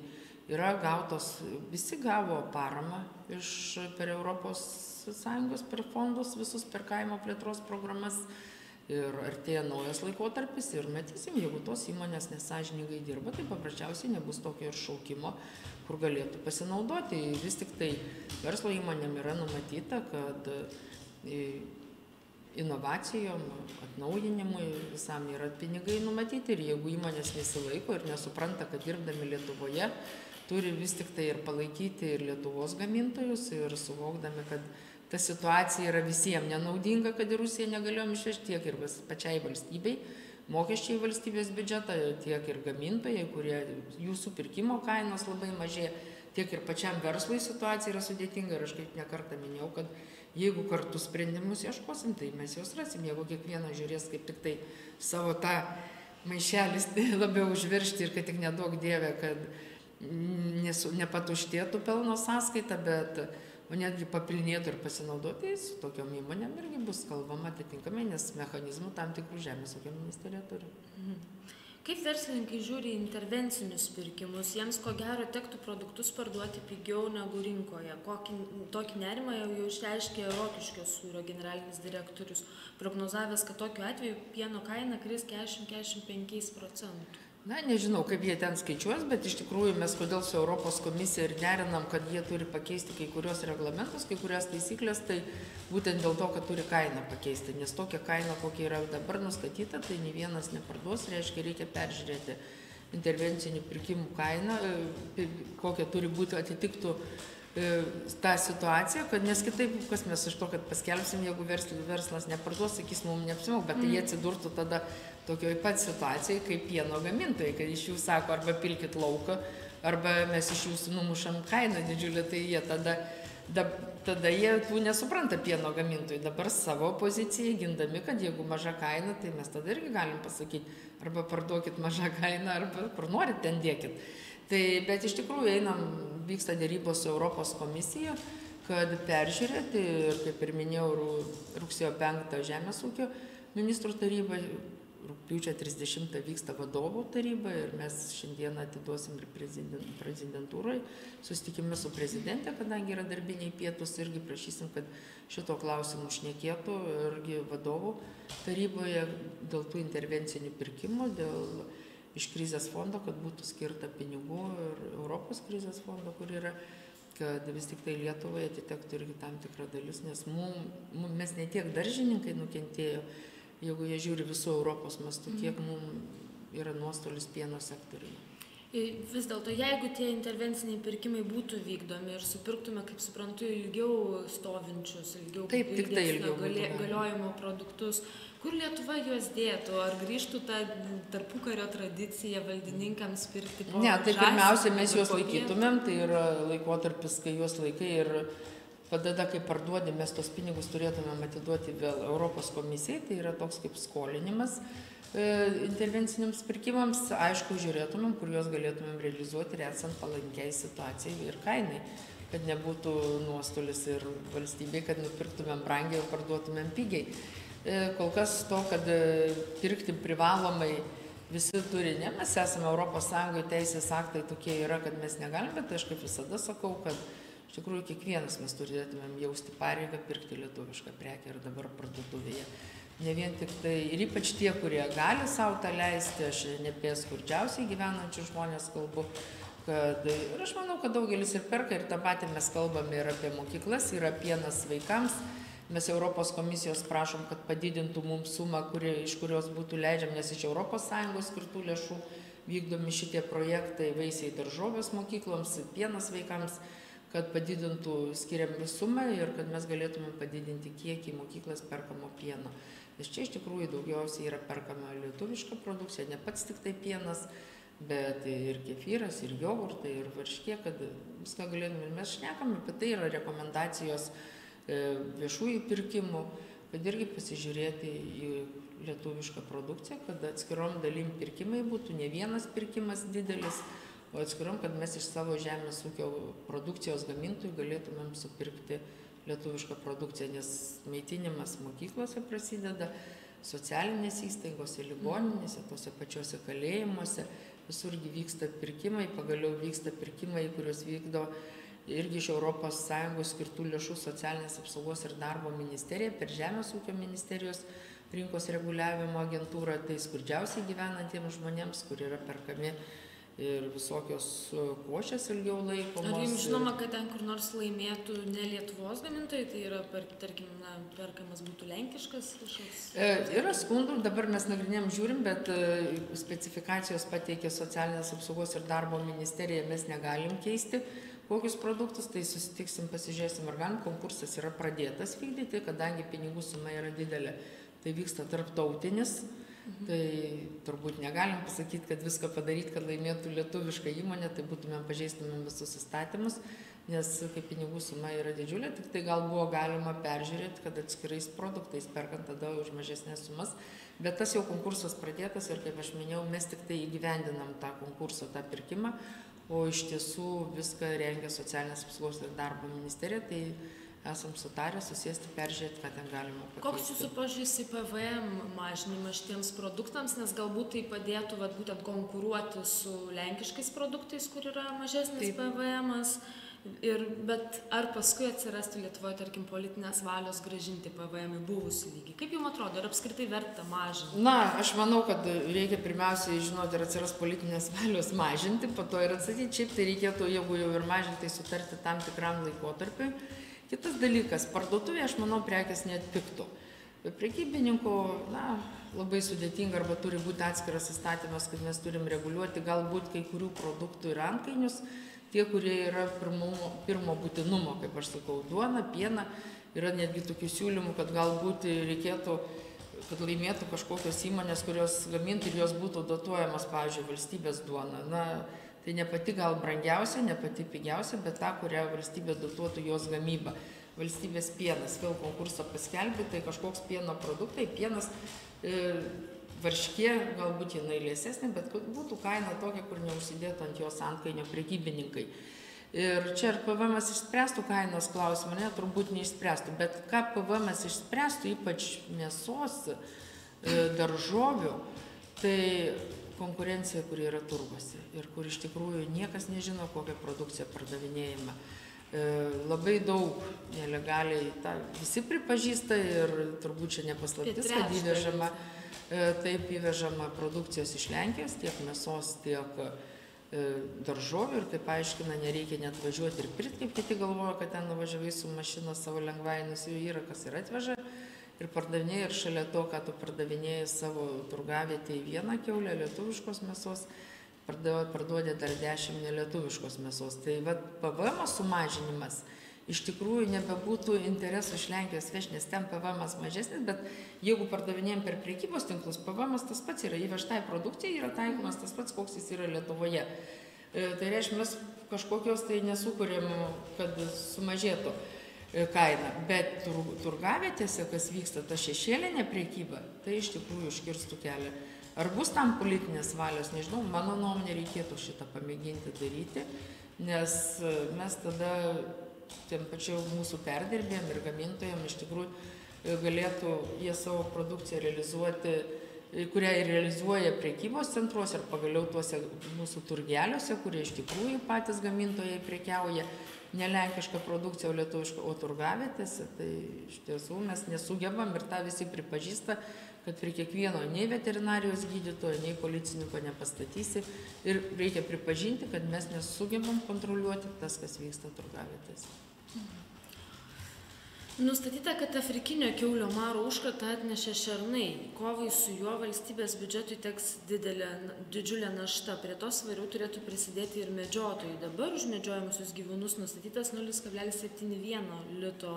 Speaker 2: yra gautos, visi gavo paramą per Europos Sąjungos, per fondus, visus per kaimo plėtros programas ir artėja naujas laikotarpis ir matysim, jeigu tos įmonės nesąžiningai dirba, tai paprasčiausiai nebus tokio ir šaukimo, kur galėtų pasinaudoti. Vis tik tai verslo įmonėm yra numatyta, kad inovacijom, atnaujinimui visam yra pinigai numatyti ir jeigu įmonės nesilaiko ir nesupranta, kad dirbdami Lietuvoje turi vis tik tai ir palaikyti ir Lietuvos gamintojus ir suvokdami, kad ta situacija yra visiems nenaudinga, kad į Rusiją negalėjom išvežti tiek ir pačiai valstybei, mokesčiai valstybės biudžetą, tiek ir gamintojai, kurie jų supirkimo kainos labai mažėja, tiek ir pačiam verslui situacija yra sudėtinga ir aš kaip nekartą minėjau, kad jeigu kartu sprendimus ieškosim, tai mes juos rasim. Jeigu kiekvienas žiūrės kaip tik tai savo tą maišelį labiau užviršti ir kad tik nedaug dievė, kad nepatuštėtų pelno sąskaita, bet o netgi papilnėtų ir pasinaudoti, su tokiom įmonėm irgi bus kalbama atitinkamai, nes mechanizmų tam tikrų Žemės ūkio ministerija turi.
Speaker 1: Kaip verslininkai žiūri į intervencinius pirkimus? Jiems ko gero tektų produktus parduoti pigiau negu rinkoje. Tokį nerimą jau išreiškė Rokiškio sūrio generalinis direktorius, prognozavęs, kad tokiu atveju pieno kaina kris 40–45%.
Speaker 2: Na, nežinau, kaip jie ten skaičiuos, bet iš tikrųjų mes kodėl su Europos komisija ir derinam, kad jie turi pakeisti kai kurios reglamentus, kai kurias taisyklės, tai būtent dėl to, kad turi kainą pakeisti, nes tokia kaina, kokia yra dabar nustatyta, tai nei vienas neparduos, reiškia, reikia peržiūrėti intervencinių pirkimų kainą, kokia turi būti atitiktų tą situaciją, kad nes kitaip, kas mes iš to, kad paskelbsim, jeigu verslas neparduos, sakys, mums neapsimok, bet tai jie atsidurtų tada tokioj pat situacijai, kaip pieno gamintojai, kad iš jų sako, arba pilkit lauką, arba mes iš jūsų numušam kainą didžiulę, tai jie tada jie tų nesupranta pieno gamintojai. Dabar savo poziciją gindami, kad jeigu maža kaina, tai mes tada irgi galim pasakyti, arba parduokit mažą kainą, arba kur norit ten dėkit. Tai, bet iš tikrųjų vyksta dėrybos su Europos komisija, kad peržiūrėti ir, kaip ir minėjau, rugsėjo 5 Žemės ūkio ministrų taryba rugpjūčio 30 vyksta vadovų taryba ir mes šiandieną atiduosim ir prezidentūrai susitikime su prezidente, kadangi yra darbiniai pietus, irgi prašysim, kad šito klausimu šnekėtų irgi vadovų taryboje dėl tų intervencinių pirkimų, dėl iš krizės fondo, kad būtų skirta pinigų ir Europos krizės fondo, kur yra, kad vis tik tai Lietuvai atitektų irgi tam tikra dalis, nes mes ne tiek daržininkai nukentėjo, jeigu jie žiūri visų Europos mastų, kiek mums yra nuostolis pieno sektoriuje.
Speaker 1: Vis dėlto, jeigu tie intervenciniai pirkimai būtų vykdomi ir supirktume, kaip suprantu, ilgiau stovinčius, ilgiau galiojimo produktus, kur Lietuva juos dėtų? Ar grįžtų ta tarpukario tradicija valdininkams pirkti po
Speaker 2: Ne, tai pirmiausia, mes juos laikytumėm, tai yra laikotarpis, kai juos laikai ir tada, kai parduodė, mes tos pinigus turėtumėm atiduoti vėl Europos komisijai, tai yra toks kaip skolinimas intervenciniams pirkimams, aišku, žiūrėtumėm, kur juos galėtumėm realizuoti ir esant palankiai situacijai ir kainai, kad nebūtų nuostolis ir valstybei, kad nupirktumėm brangiai ir parduotumėm pigiai. Kol kas to, kad pirkti privalomai visi turi, ne, mes esame Europos Sąjungoje, teisės aktai tokie yra, kad mes negalim, bet aš kaip visada sakau, kad iš tikrųjų kiekvienas mes turėtumėm jausti pareigą pirkti lietuvišką prekę ir dabar parduotuvėje. Ne vien tik tai, ir ypač tie, kurie gali savo tą leisti, aš ne apie skurdžiausiai gyvenančių žmonės kalbu, kad, ir aš manau, kad daugelis ir perka, ir tą patį mes kalbame ir apie mokyklas, yra pienas vaikams. Mes Europos komisijos prašom, kad padidintų mums sumą, iš kurios būtų leidžiam, nes iš Europos Sąjungos skirtų lėšų vykdomi šitie projektai, vaisiai daržovės mokykloms, pienas vaikams, kad padidintų skiriamą sumą ir kad mes galėtume padidinti kiekį mokyklas perkamo pieno. Nes čia iš tikrųjų daugiausiai yra perkama lietuviška produkcija, ne pats tik tai pienas, bet ir kefyras, ir jogurtai, ir varškė, kad viską galėtume. Ir mes šnekame apie tai, yra rekomendacijos viešųjų pirkimų, kad irgi pasižiūrėti į lietuvišką produkciją, kad atskirom dalim pirkimai būtų ne vienas pirkimas didelis, o atskirom, kad mes iš savo žemės ūkio produkcijos gamintojų galėtumėm supirkti lietuvišką produkciją, nes maitinimas mokyklose prasideda, socialinės įstaigose, ligoninėse, tose pačiose kalėjimuose, visurgi vyksta pirkimai, pagaliau vyksta pirkimai, kuriuos vykdo irgi iš Europos Sąjungos skirtų lėšų socialinės apsaugos ir darbo ministerija per Žemės ūkio ministerijos rinkos reguliavimo agentūrą, tai skurdžiausiai gyvenantiems žmonėms, kur yra perkami ir visokios košės ilgiau laikomos.
Speaker 1: Ar jums žinoma, kad ten kur nors laimėtų ne Lietuvos gamintojai, tai yra, tarkim, perkamas būtų lenkiškas kažkoks?
Speaker 2: Yra skundų, dabar mes nagrinėjom žiūrim, bet specifikacijos pateikė socialinės apsaugos ir darbo ministerija, mes negalim keisti kokius produktus, tai susitiksim, pasižiūrėsim, ar galim, konkursas yra pradėtas vykdyti, kadangi pinigų suma yra didelė, tai vyksta tarptautinis. Tai turbūt negalim pasakyti, kad viską padaryti, kad laimėtų lietuvišką įmonę, tai būtumėm pažeistumėm visus įstatymus, nes kaip pinigų suma yra didžiulė, tik tai gal buvo galima peržiūrėti, kad atskirais produktais perkant tada už mažesnės sumas, bet tas jau konkursas pradėtas ir kaip aš minėjau, mes tik tai įgyvendinam tą konkursą, tą pirkimą, o iš tiesų viską rengia socialinės apsaugos ir darbo ministerija, tai esam sutarę susėsti, peržiūrėti, ką ten galima pakeisti.
Speaker 1: Koks jūsų požiūris į PVM mažinimą šitiems produktams, nes galbūt tai padėtų būtent konkuruoti su lenkiškais produktais, kur yra mažesnis PVM-as, bet ar paskui atsirastų Lietuvoje, tarkim, politinės valios grąžinti PVM į buvusį lygį? Kaip jums atrodo, ar apskritai verta mažinti?
Speaker 2: Na, aš manau, kad reikia pirmiausiai žinoti, ar atsiras politinės valios mažinti, po to ir atsakyti, šiaip tai reikėtų, jeigu jau ir mažinti, tai sutarti tam tikram laikotarpiui. Kitas dalykas, parduotuvė, aš manau, prekės neatpigtų. Prekybininkų, labai sudėtinga arba turi būti atskiras įstatymas, kad mes turim reguliuoti galbūt kai kurių produktų ir antkainius, tie, kurie yra pirmo būtinumo, kaip aš sakau, duona, piena, yra netgi tokių siūlymų, kad galbūt reikėtų, kad laimėtų kažkokios įmonės, kurios gamintų ir jos būtų dotuojamas, pavyzdžiui, valstybės duona. Tai ne pati gal brangiausia, ne pati pigiausia, bet ta, kurią valstybė dotuotų jos gamybą. Valstybės pienas, vėl konkursą paskelbė, tai kažkoks pieno produktai, pienas, varškė, galbūt jinai lėsesnė, bet būtų kaina tokia, kur neužsidėtų ant jos antkainio prekybininkai. Ir čia ar PVM-as išspręstų kainos klausimą, ne, turbūt neišspręstų, bet ką PVM-as išspręstų, ypač mėsos daržovių, tai konkurencija, kuri yra turguose ir kur iš tikrųjų niekas nežino, kokią produkciją pardavinėjama. Labai daug nelegaliai, visi pripažįsta ir turbūt čia nepaslaptis, kad įvežama, taip įvežama produkcijos iš Lenkijos, tiek mėsos, tiek daržovių ir kaip aiškina, nereikia net važiuoti ir pirkti, kaip kiti galvoja, kad ten nuvažiavai su mašina savo lengvai, jų yra, kas ir atveža ir pardavinėja ir šalia to, ką tu pardavinėjai savo turgavietėje vieną kiaulę lietuviškos mėsos, parduodė dar 10 nelietuviškos mėsos. Tai PVM sumažinimas iš tikrųjų nebebūtų interesų iš Lenkijos vežti, nes ten PVM mažesnis, bet jeigu pardavinėjom per prekybos tinklus, PVM tas pats yra, įvežtai produkcijai yra taikomas tas pats, koks jis yra Lietuvoje. Tai reiškia, mes kažkokios tai nesukūrėm, kad sumažėtų kaina, bet turgavietėse, kas vyksta, ta šešėlinė prekyba, tai iš tikrųjų užkirstų kelią. Ar bus tam politinės valios, nežinau, mano nuomonė reikėtų šitą pamėginti daryti, nes mes tada tiem pačiu mūsų perdirbėjom ir gamintojam iš tikrųjų galėtų jie savo produkciją realizuoti, kurią realizuoja prekybos centruose ir pagaliau tuose mūsų turgeliuose, kurie iš tikrųjų patys gamintojai prekiauja ne lenkišką produkciją, o lietuvišką, o turgavietėse, tai iš tiesų mes nesugebam ir tą visi pripažįsta, kad prie kiekvieno nei veterinarijos gydytojo, nei policininko nepastatysi ir reikia pripažinti, kad mes nesugebam kontroliuoti tas, kas vyksta turgavietėse.
Speaker 1: Nustatyta, kad afrikinio kiaulio maro užkratą atnešė šernai. Kovai su juo valstybės biudžetui teks didžiulė našta. Prie to svariau turėtų prisidėti ir medžiotojai. Dabar už medžiojamusius gyvūnus nustatytas 0,71 lito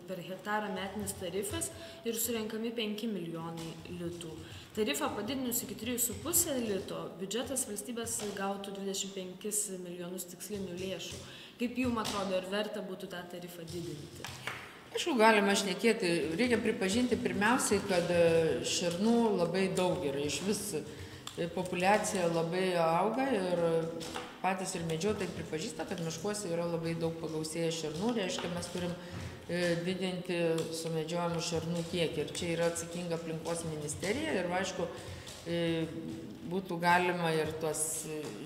Speaker 1: per hektarą metinis tarifas ir surenkami 5 milijonai litų. Tarifą padidinus iki 3,5 lito, biudžetas valstybės gautų 25 milijonus tikslinių lėšų. Kaip jums atrodo, ar verta būtų tą tarifą didinti?
Speaker 2: Aišku, galima šnekėti, reikia pripažinti pirmiausiai, kad šernų labai daug yra, iš vis populiacija labai auga ir patys ir medžiotojai pripažįsta, kad miškuose yra labai daug pagausėję šernų, reiškia mes turim didinti sumedžiojamų šernų kiekį ir čia yra atsakinga aplinkos ministerija ir aišku, būtų galima ir tuos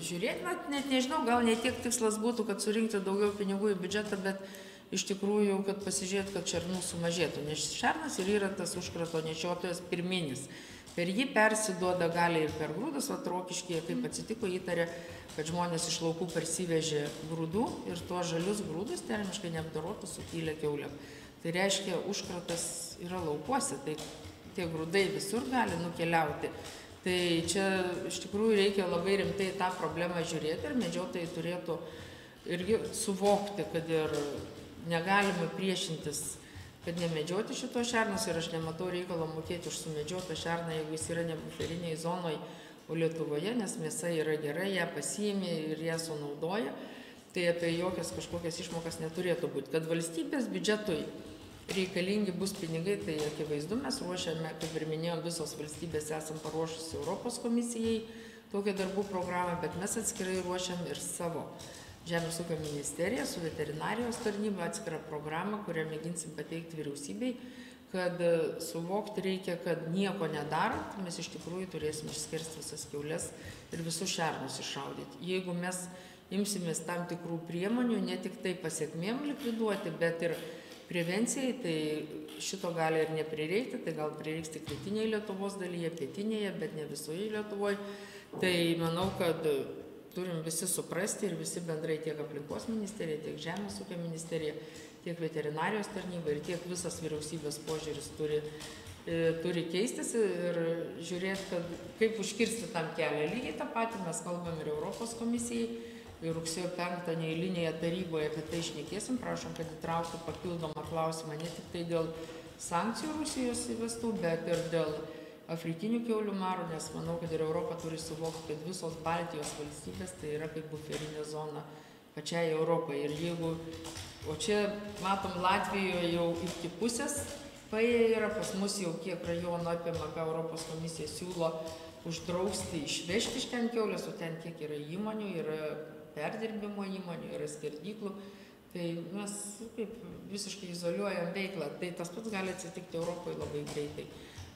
Speaker 2: žiūrėti, net nežinau, gal ne tiek tikslas būtų, kad surinkti daugiau pinigų į biudžetą, bet iš tikrųjų, kad pasižiūrėtų, kad šernų sumažėtų, nes šernas ir yra tas užkrato nešiotojas pirminis. Per jį persiduoda gali ir per grūdus, Rokiškyje, kaip atsitiko, įtarė, kad žmonės iš laukų persivežė grūdų ir tuos žalius grūdus termiškai neapdorotus supylė kiauliam. Tai reiškia, užkratas yra laukuose, tai tie grūdai visur gali nukeliauti. Tai čia iš tikrųjų reikia labai rimtai tą problemą žiūrėti ir medžiotojai turėtų irgi suvokti, kad ir negalima priešintis, kad nemedžioti šito šernus ir aš nematau reikalo mokėti už sumedžiotą šerną, jeigu jis yra ne buferiniai zonoje, o Lietuvoje, nes mėsa yra gera, ją pasiėmė ir ją sunaudoja, tai apie jokias kažkokias išmokas neturėtų būti. Kad valstybės biudžetui reikalingi bus pinigai, tai akivaizdu, mes ruošiame, kaip ir minėjom, visos valstybės esam paruošusi Europos komisijai tokią darbų programą, bet mes atskirai ruošiam ir savo Žemės ūkio ministerija su veterinarijos tarnyba atskirą programą, kurią mėginsim pateikti vyriausybei, kad suvokti reikia, kad nieko nedarant, mes iš tikrųjų turėsim išskirsti visas kiaules ir visus šernus iššaudyti. Jeigu mes imsimės tam tikrų priemonių, ne tik tai pasiekmėm likviduoti, bet ir prevencijai, tai šito gali ir neprireikti, tai gal prireiks tik rytinėje Lietuvos dalyje, pietinėje, bet ne visoje Lietuvoje. Tai manau, kad turim visi suprasti ir visi bendrai tiek aplinkos ministerija, tiek Žemės ūkio ministerija, tiek veterinarijos tarnyba ir tiek visas vyriausybės požiūris turi keistis ir žiūrėti, kad kaip užkirsti tam kelią. Lygiai tą patį mes kalbam ir Europos komisijai. Ir rugsėjo 5 neeilinėje taryboje apie tai šnekėsim, prašom, kad įtrauktų papildomą klausimą ne tik tai dėl sankcijų Rusijos įvestų, bet ir dėl afrikinių kiaulių maro, nes manau, kad ir Europa turi suvokti, kad visos Baltijos valstybės tai yra kaip buferinė zona pačiai Europai. Ir jeigu, o čia matom Latvijoje jau iki pusės paėję yra, pas mus jau kiek rajonų apima, ką Europos komisija siūlo uždrausti išvežti iš ten kiaulės, o ten kiek yra įmonių, yra perdirbimo įmonių, yra skerdyklų. Tai mes kaip visiškai izoliuojam veiklą, tai tas pats gali atsitikti Europoje labai greitai.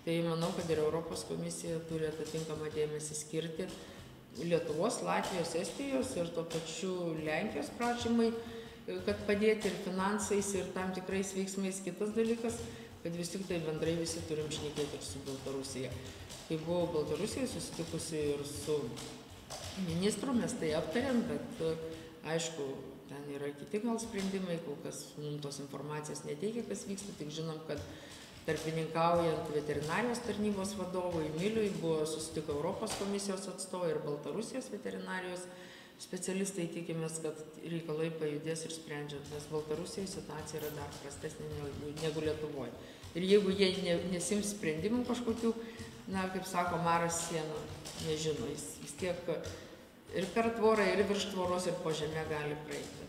Speaker 2: Tai manau, kad ir Europos komisija turi atitinkamą dėmesį skirti Lietuvos, Latvijos, Estijos ir tuo pačiu Lenkijos prašymai, kad padėti ir finansais, ir tam tikrais veiksmais. Kitas dalykas, kad vis tik tai bendrai visi turim šnekėti ir su Baltarusija. Kai buvau Baltarusijoje, susitikusi ir su ministru, mes tai aptarėm, bet aišku, ten yra kiti gal sprendimai, kol kas mums tos informacijos neteikia, kas vyksta, tik žinom, kad tarpininkaujant veterinarijos tarnybos vadovui Miliui buvo susitiko Europos komisijos atstovai ir Baltarusijos veterinarijos specialistai. Tikimės, kad reikalai pajudės ir sprendžiant, nes Baltarusijoje situacija yra dar prastesnė negu Lietuvoje. Ir jeigu jie nesims sprendimų kažkokių, kaip sako, maras sienų nežino, jis vis tiek ir per tvorą, ir virš tvoros, ir po žemę gali praeiti.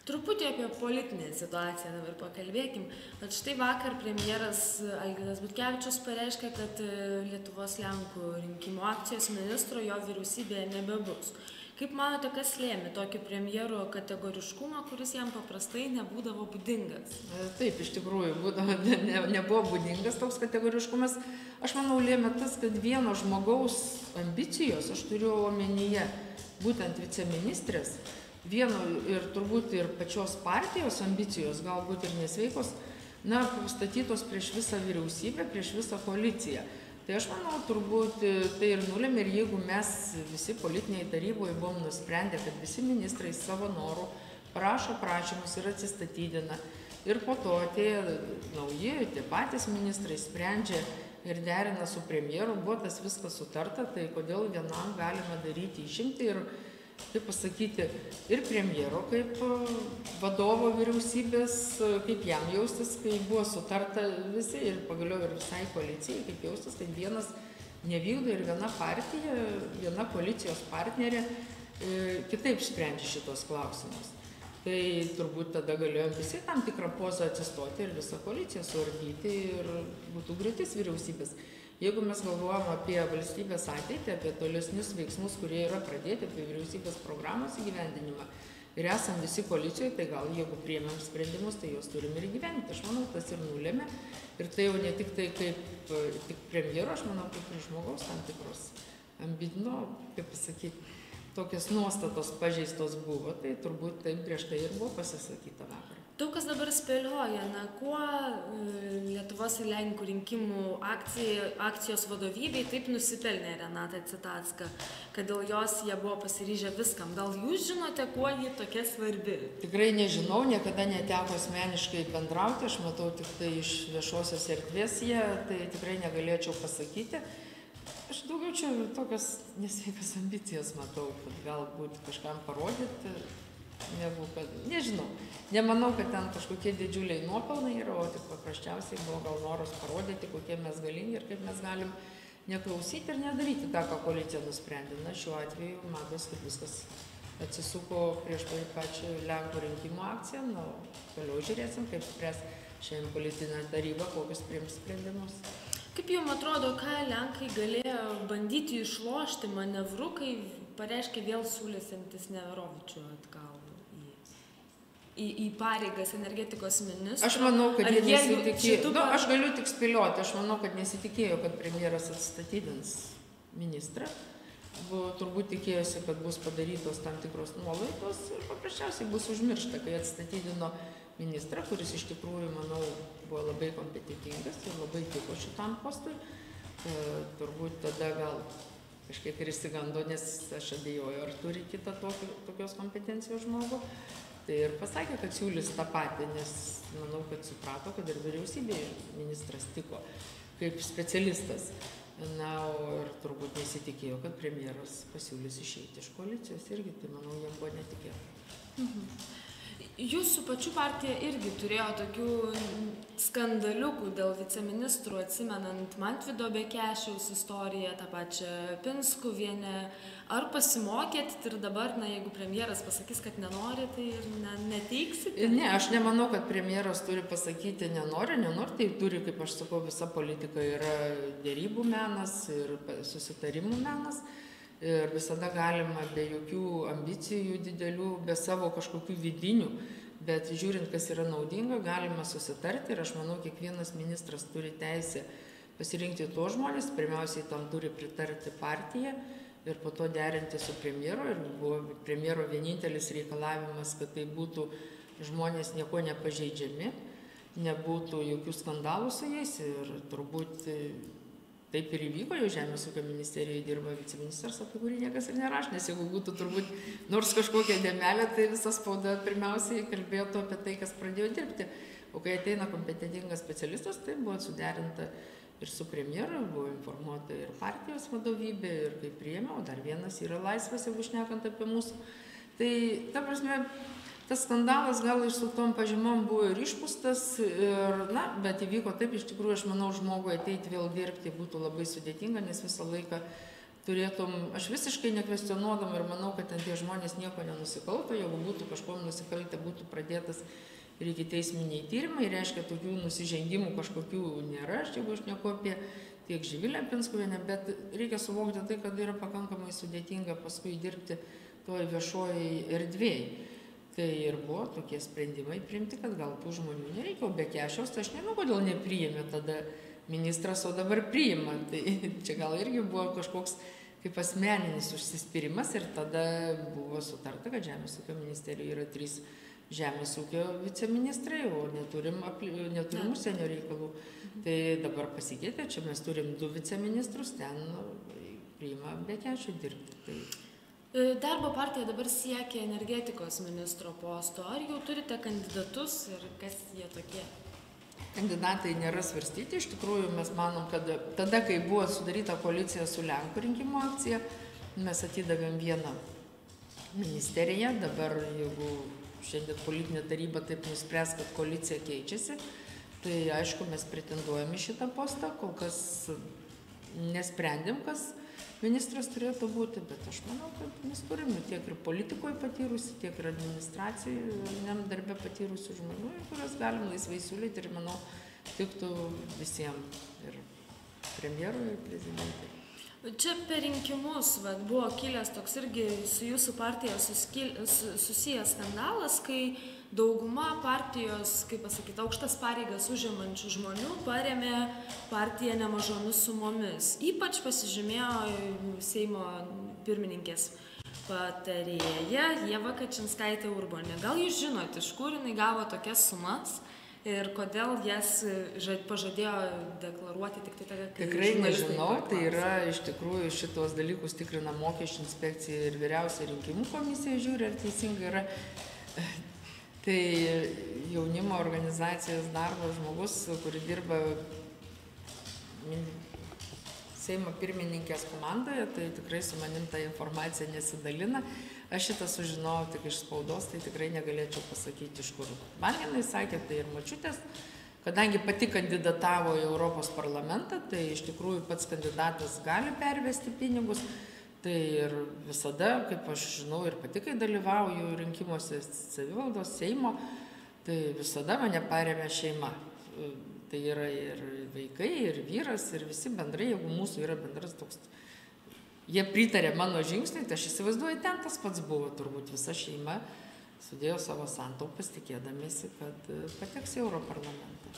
Speaker 1: Truputį apie politinę situaciją dabar pakalbėkim. Bet štai vakar premjeras Algirdas Butkevičius pareiškė, kad Lietuvos Lenkų rinkimų akcijos ministro jo vyriausybėje nebebus. Kaip manote, kas lėmė tokį premjero kategoriškumą, kuris jam paprastai nebūdavo būdingas?
Speaker 2: Taip, iš tikrųjų, nebuvo būdingas toks kategoriškumas. Aš manau, lėmė tas, kad vieno žmogaus ambicijos, aš turiu omenyje būtent viceministrės, vieno ir turbūt ir pačios partijos ambicijos, galbūt ir nesveikos, statytos prieš visą vyriausybę, prieš visą koaliciją. Tai aš manau, turbūt tai ir nulėmė, ir jeigu mes visi politiniai taryboje buvom nusprendę, kad visi ministrai savo norų parašo prašymus ir atsistatydina, ir po to tie nauji, tie patys ministrai sprendžia ir derina su premjeru, buvo tas viskas sutarta, tai kodėl vienam galima daryti išimtį ir, kaip pasakyti, ir premjero kaip vadovo vyriausybės, kaip jam jaustis, kai buvo sutarta visi ir pagaliau ir visai koalicijai, kaip jaustis, kad vienas nevykdo ir viena partija, viena koalicijos partnerė kitaip sprendžia šitos klausimus. Tai turbūt tada galėjom visi tam tikrą pozą atsistoti ir visą koaliciją suardyti ir būtų griūtis vyriausybės. Jeigu mes galvojam apie valstybės ateitį, apie tolesnius veiksmus, kurie yra pradėti, apie vyriausybės programos įgyvendinimą ir esam visi koalicijoje, tai gal jeigu priėmėm sprendimus, tai juos turim ir įgyvendinti. Aš manau, tas ir nulėmė. Ir tai jau ne tik tai kaip tik premjero, aš manau, kaip ir žmogaus tam tikros kaip pasakyti, tokios nuostatos pažeistos buvo, tai turbūt taip prieš tai ir buvo pasisakyta vakar.
Speaker 1: Daug kas dabar spėlioja, kuo Lietuvos ir Lenkų rinkimų akcijos vadovybei taip nusipelnė Renata Citacka, kad dėl jos jie buvo pasiryžę viskam. Gal jūs žinote, kuo ji tokia svarbi?
Speaker 2: Tikrai nežinau, niekada neteko asmeniškai bendrauti, aš matau tik tai iš viešosios erdvės jie, tai tikrai negalėčiau pasakyti. Aš daugiau čia tokias nesveikas ambicijas matau, kad galbūt kažkam parodyti, negu kad, nežinau, nemanau, kad ten kažkokie didžiuliai nuopelnai yra, o tik paprasčiausiai buvo gal noras parodyti, kokie mes galingi ir kaip mes galim neklausyti ir nedaryti tą, ką koalicija nusprendė. Šiuo atveju matos, kad viskas atsisuko prieš pačią Lenkų rinkimų akciją, toliau žiūrėsim, kaip spręs šiandien politinė taryba, kokius priims sprendimus.
Speaker 1: Kaip jums atrodo, ką Lenkai galėjo bandyti išlošti manevru, kai pareiškė vėl siūlysiantis Neverovičių atgal į pareigas energetikos ministro?
Speaker 2: Aš manau, kad jie nesitikėjo, aš galiu tik spėlioti, aš manau, kad nesitikėjo, kad premjeras atstatydins ministrą. Turbūt tikėjosi, kad bus padarytos tam tikros nuolaidos ir paprasčiausiai bus užmiršta, kai atstatydino ministrą, kuris iš tikrųjų, manau, buvo labai kompetentingas ir labai tiko šitam postui. Turbūt tada gal kažkiek ir išsigando, nes aš abejoju, ar turi kitą tokios kompetencijos žmogų. Tai ir pasakė, kad siūlys tą patį, nes manau, kad suprato, kad ir vyriausybėje ministras tiko kaip specialistas. Ir turbūt nesitikėjo, kad premjeras pasiūlys išeiti iš koalicijos irgi, tai manau, jam buvo netikėta.
Speaker 1: Jūsų pačių partija irgi turėjo tokių skandaliukų dėl viceministrų, atsimenant Mantvydo Bekešiaus istoriją, tą pačią Pinskuvienę. Ar pasimokėt ir dabar, jeigu premjeras pasakys, kad nenori, tai ir neteiksite?
Speaker 2: Ne, aš nemanau, kad premjeras turi pasakyti nenori, tai turi, kaip aš sakau, visa politika yra dėrybų menas ir susitarimų menas. Ir visada galima be jokių ambicijų didelių, be savo kažkokių vidinių, bet žiūrint, kas yra naudinga, galima susitarti ir aš manau, kiekvienas ministras turi teisę pasirinkti tuos žmonės, pirmiausiai tam turi pritarti partija ir po to derinti su premjeru. Ir buvo premjero vienintelis reikalavimas, kad tai būtų žmonės nieko nepažeidžiami, nebūtų jokių skandalų su jais. Ir turbūt taip ir įvyko, jau Žemės ūkio ministerijoje dirba viceministras, apie kurį niekas ir neraš, nes jeigu būtų turbūt nors kažkokia dėmelė, tai visa spauda pirmiausiai kalbėtų apie tai, kas pradėjo dirbti. O kai ateina kompetentingas specialistas, tai buvo suderinta ir su premjeru, buvo informuota ir partijos vadovybė, ir kaip priėmė, o dar vienas yra laisvas, jeigu šnekant apie mūsų. Tai, ta prasme, tas skandalas gal ir su tom pažymom buvo ir išpūstas, bet įvyko taip, iš tikrųjų, aš manau, žmogui ateiti vėl dirbti būtų labai sudėtinga, nes visą laiką turėtum, aš visiškai nekvestionuodama ir manau, kad ten tie žmonės nieko nenusikalto, jeigu būtų kažkuom nusikaltę, būtų pradėtas ir iki teisminiai tyrimai, reiškia, tokių nusižengimų kažkokių nėra, jeigu aš nieko apie tiek Živilę Pinskuvienę, bet reikia suvokti tai, kad yra pakankamai sudėtinga paskui dirbti toj viešojai erdvėje. Tai ir buvo tokie sprendimai priimti, kad gal tų žmonių nereikia, o be Kešiaus, tai aš nežinau, kodėl nepriėmė tada ministras, o dabar priima. Tai čia gal irgi buvo kažkoks kaip asmeninis užsispyrimas ir tada buvo sutarta, kad Žemės ūkio ministerijoje yra 3 žemės ūkio viceministrai, o neturim užsienio reikalų. Tai dabar pasikeitė, čia mes turim 2 viceministrus, ten priima be Kešio dirbti. Tai
Speaker 1: Darbo partija dabar siekia energetikos ministro posto. Ar jau turite kandidatus ir kas jie tokie?
Speaker 2: Kandidatai nėra svarstyti. Iš tikrųjų, mes manom, kad tada, kai buvo sudaryta koalicija su Lenkų rinkimų akcija, mes atidavėm vieną ministeriją. Dabar, jeigu šiandien politinė taryba taip nuspręs, kad koalicija keičiasi, tai aišku, mes pretenduojame į šitą postą. Kol kas nesprendėm, kas ministras turėtų būti, bet aš manau, kad mes turime tiek ir politikoje patyrusi, tiek ir administracijos darbe patyrusių žmonių, kuriuos galim laisvai siūlyti ir, manau, tiktų visiems, ir premjerui, ir prezidentai.
Speaker 1: Čia per rinkimus buvo kilęs toks irgi su jūsų partija susijęs skandalas, kai dauguma partijos, kaip pasakyti, aukštas pareigas užimančių žmonių parėmė partiją nemažomis sumomis. Ypač pasižymėjo Seimo pirmininkės patarėja Ieva Kačinskaitė Urbonė. Gal jūs žinot, iš kur jinai gavo tokias sumas? Ir kodėl jas pažadėjo deklaruoti tik tai tada, kai
Speaker 2: tikrai nežinau, tai yra iš tikrųjų šitos dalykus tikrina Mokesčių inspekcija ir Vyriausia rinkimų komisija žiūri, ar teisingai yra. Tai jaunimo organizacijos darbo žmogus, kuri dirba Seimo pirmininkės komandoje, tai tikrai su manim tą informaciją nesidalina. Aš šitą sužinojau tik iš spaudos, tai tikrai negalėčiau pasakyti iš kur. Man jinai sakė, tai ir močiutės, kadangi pati kandidatavo į Europos parlamentą, tai iš tikrųjų pats kandidatas gali pervesti pinigus. Tai ir visada, kaip aš žinau, ir pati, kai dalyvauju rinkimuose savivaldos Seimo, tai visada mane paremia šeima. Tai yra ir vaikai, ir vyras, ir visi bendrai, jeigu mūsų yra bendras toks. Jie pritarė mano žingsniui, tai aš įsivaizduoju, ten tas pats buvo, turbūt visa šeima sudėjo savo santaupas, tikėdamėsi, kad pateks į Europarlamentą.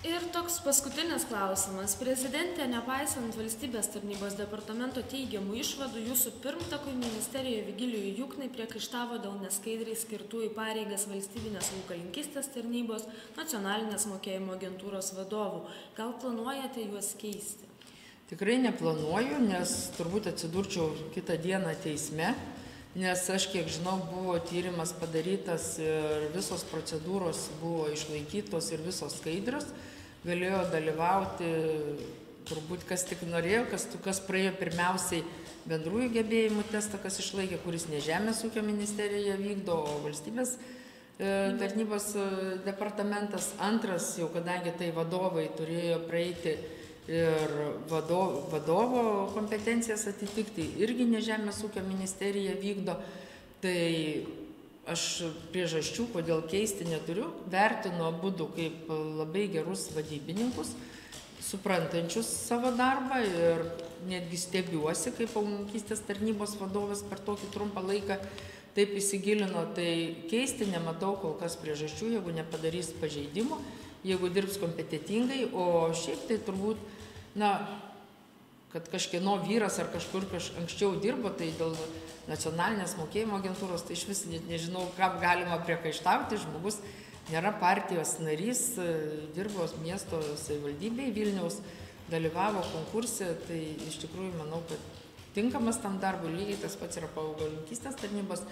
Speaker 1: Ir toks paskutinis klausimas. Prezidentė, nepaisant valstybės tarnybos departamento teigiamų išvadų, jūsų pirmtakui ministerijoje Vigilijui Juknai priekaištavo dėl neskaidriai skirtų į pareigas valstybinės ūkininkystės tarnybos, nacionalinės mokėjimo agentūros vadovų. Gal planuojate juos keisti?
Speaker 2: Tikrai neplanuoju, nes turbūt atsidurčiau kitą dieną teisme, nes aš, kiek žinau, buvo tyrimas padarytas ir visos procedūros buvo išlaikytos ir visos skaidrios. Galėjo dalyvauti turbūt kas tik norėjo, kas praėjo pirmiausiai bendrųjų gebėjimų testą, kas išlaikė, kuris ne Žemės ūkio ministerija vykdo, o valstybės tarnybos departamentas. Antras, jau kadangi tai vadovai turėjo praeiti ir vadovo kompetencijas atitikti, irgi ne Žemės ūkio ministerija vykdo, tai aš priežasčių, kodėl keisti neturiu, vertinu abudu kaip labai gerus vadybininkus, suprantančius savo darbą ir netgi stebiuosi, kaip augalininkystės tarnybos vadovas per tokį trumpą laiką taip įsigilino, tai keisti nematau kol kas priežasčių, jeigu nepadarys pažeidimo, jeigu dirbs kompetentingai, o šiaip tai turbūt na, kad kažkieno vyras ar kažkur anksčiau dirbo, tai dėl nacionalinės mokėjimo agentūros, tai iš vis nežinau, kam galima priekaištauti, žmogus nėra partijos narys, dirbo miesto savivaldybėje Vilniaus, dalyvavo konkurse, tai iš tikrųjų manau, kad tinkamas tam darbui, lygiai tas pats yra augalininkystės tarnybos,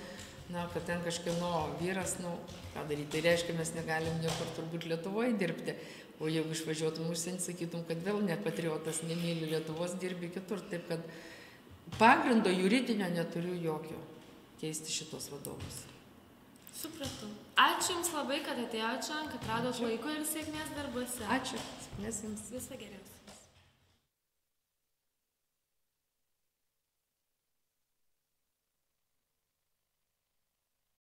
Speaker 2: na, kad ten kažkieno vyras, nu, ką daryti, tai reiškia, mes negalim niekur turbūt Lietuvoje dirbti. O jeigu išvažiuotum užsienį, sakytum, kad vėl ne patriotas, nemyli Lietuvos, dirbi kitur. Taip kad pagrindo juridinio neturiu jokio keisti šitos vadovus.
Speaker 1: Supratau. Ačiū Jums labai, kad atėjote čia, kad radot laiko ir sėkmės darbuose.
Speaker 2: Ačiū. Sėkmės Jums.
Speaker 1: Viso geriausio.